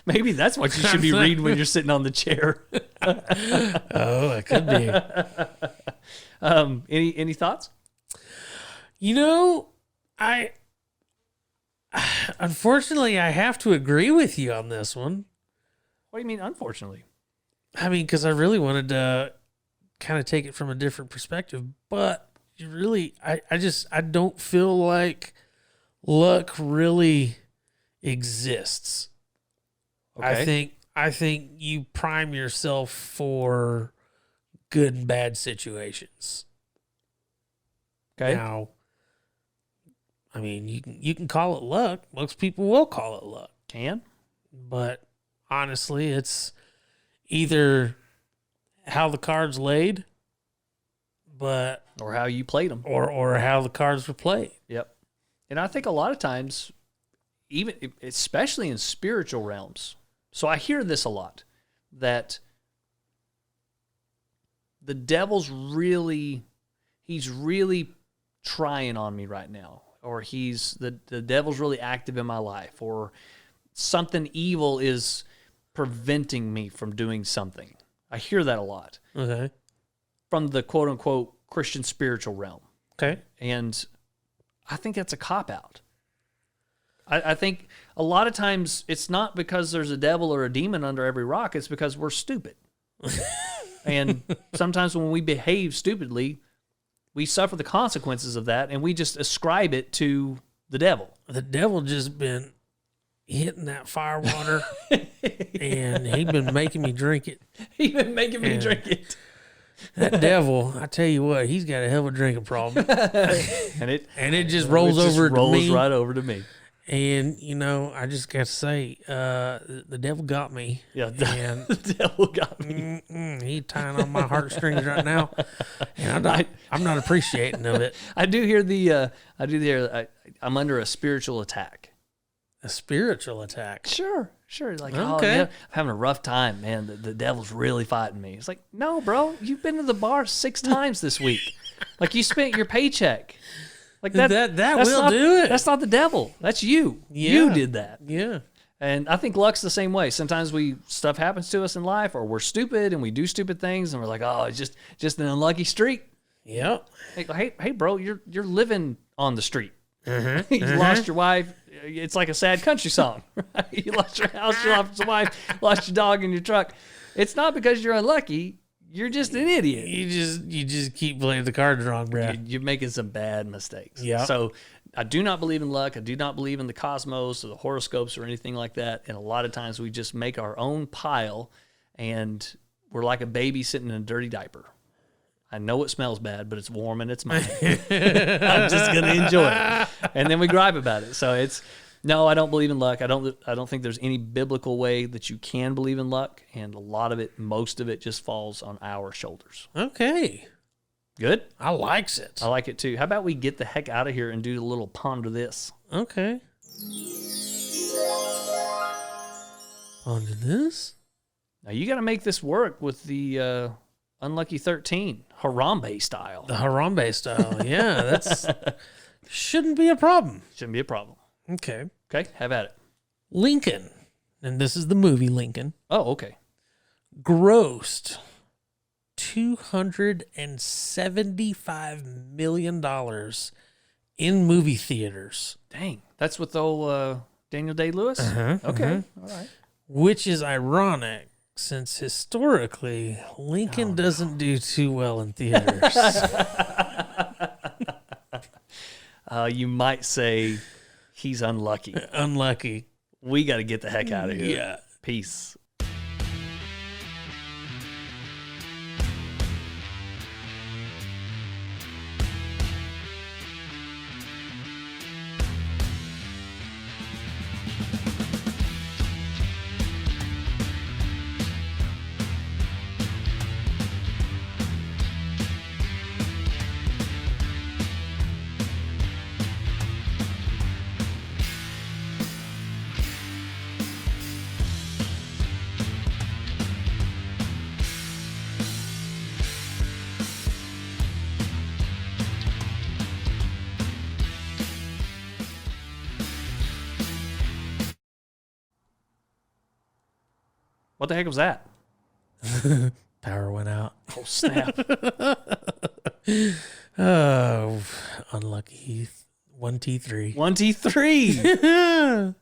Maybe that's what you should be reading when you're sitting on the chair. Oh, it could be. Any thoughts? You know, unfortunately, I have to agree with you on this one. What do you mean, unfortunately? I mean, because I really wanted to kind of take it from a different perspective, but you really, I don't feel like luck really exists. Okay. I think you prime yourself for good and bad situations. Okay. Now, I mean, you can call it luck. Most people will call it luck. Can? But honestly, it's either how the cards laid, but Or how you played them. or how the cards were played. Yep. And I think a lot of times, even especially in spiritual realms. So I hear this a lot, that the devil's really trying on me right now, or the devil's really active in my life, or something evil is preventing me from doing something. I hear that a lot. Okay. From the quote unquote Christian spiritual realm. Okay. And I think that's a cop-out. I think a lot of times it's not because there's a devil or a demon under every rock, it's because we're stupid. And sometimes when we behave stupidly, we suffer the consequences of that, and we just ascribe it to the devil. The devil just been hitting that fire water, and he been making me drink it. He been making me drink it. That devil, I tell you what, he's got a hell of a drinking problem. and it just rolls over to me. Right over to me. And, you know, I just got to say, the devil got me. Yeah, and the devil got me. He's tying on my heartstrings right now. And I'm not appreciating of it. I do hear I'm under a spiritual attack. A spiritual attack? Sure. Like, okay. Oh, man, I'm having a rough time, man. The devil's really fighting me. It's like, no, bro, you've been to the bar 6 times this week. Like, you spent your paycheck. Like that will do it. That's not the devil. That's you. Yeah. You did that. Yeah. And I think luck's the same way. Sometimes stuff happens to us in life, or we're stupid and we do stupid things, and we're like, oh, it's just an unlucky streak. Yep. Hey, bro, you're living on the street. Mm-hmm. You lost your wife. It's like a sad country song. Right? You lost your house, you lost your wife, lost your dog and your truck. It's not because you're unlucky. You're just an idiot. You just keep playing the cards wrong, bro. You're making some bad mistakes. Yeah. So I do not believe in luck. I do not believe in the cosmos or the horoscopes or anything like that. And a lot of times we just make our own pile, and we're like a baby sitting in a dirty diaper. I know it smells bad, but it's warm and it's mine. I'm just going to enjoy it. And then we gripe about it. So no, I don't believe in luck. I don't think there's any biblical way that you can believe in luck. And a lot of it, most of it just falls on our shoulders. Okay. Good? I likes it. I like it too. How about we get the heck out of here and do a little ponder this? Okay. Ponder this? Now you got to make this work with the Unlucky 13, Harambe style. The Harambe style. Yeah, that's shouldn't be a problem. Shouldn't be a problem. Okay. Okay, have at it. Lincoln, and this is the movie Lincoln, Oh, okay. grossed $275 million in movie theaters. Dang, that's with old Daniel Day-Lewis? Okay, all right. Which is ironic, since historically, Lincoln doesn't do too well in theaters. You might say he's unlucky. Unlucky. We got to get the heck out of here. Yeah. Peace. What the heck was that? Power went out. Oh, snap. Oh, unlucky. 1T3. 1T3.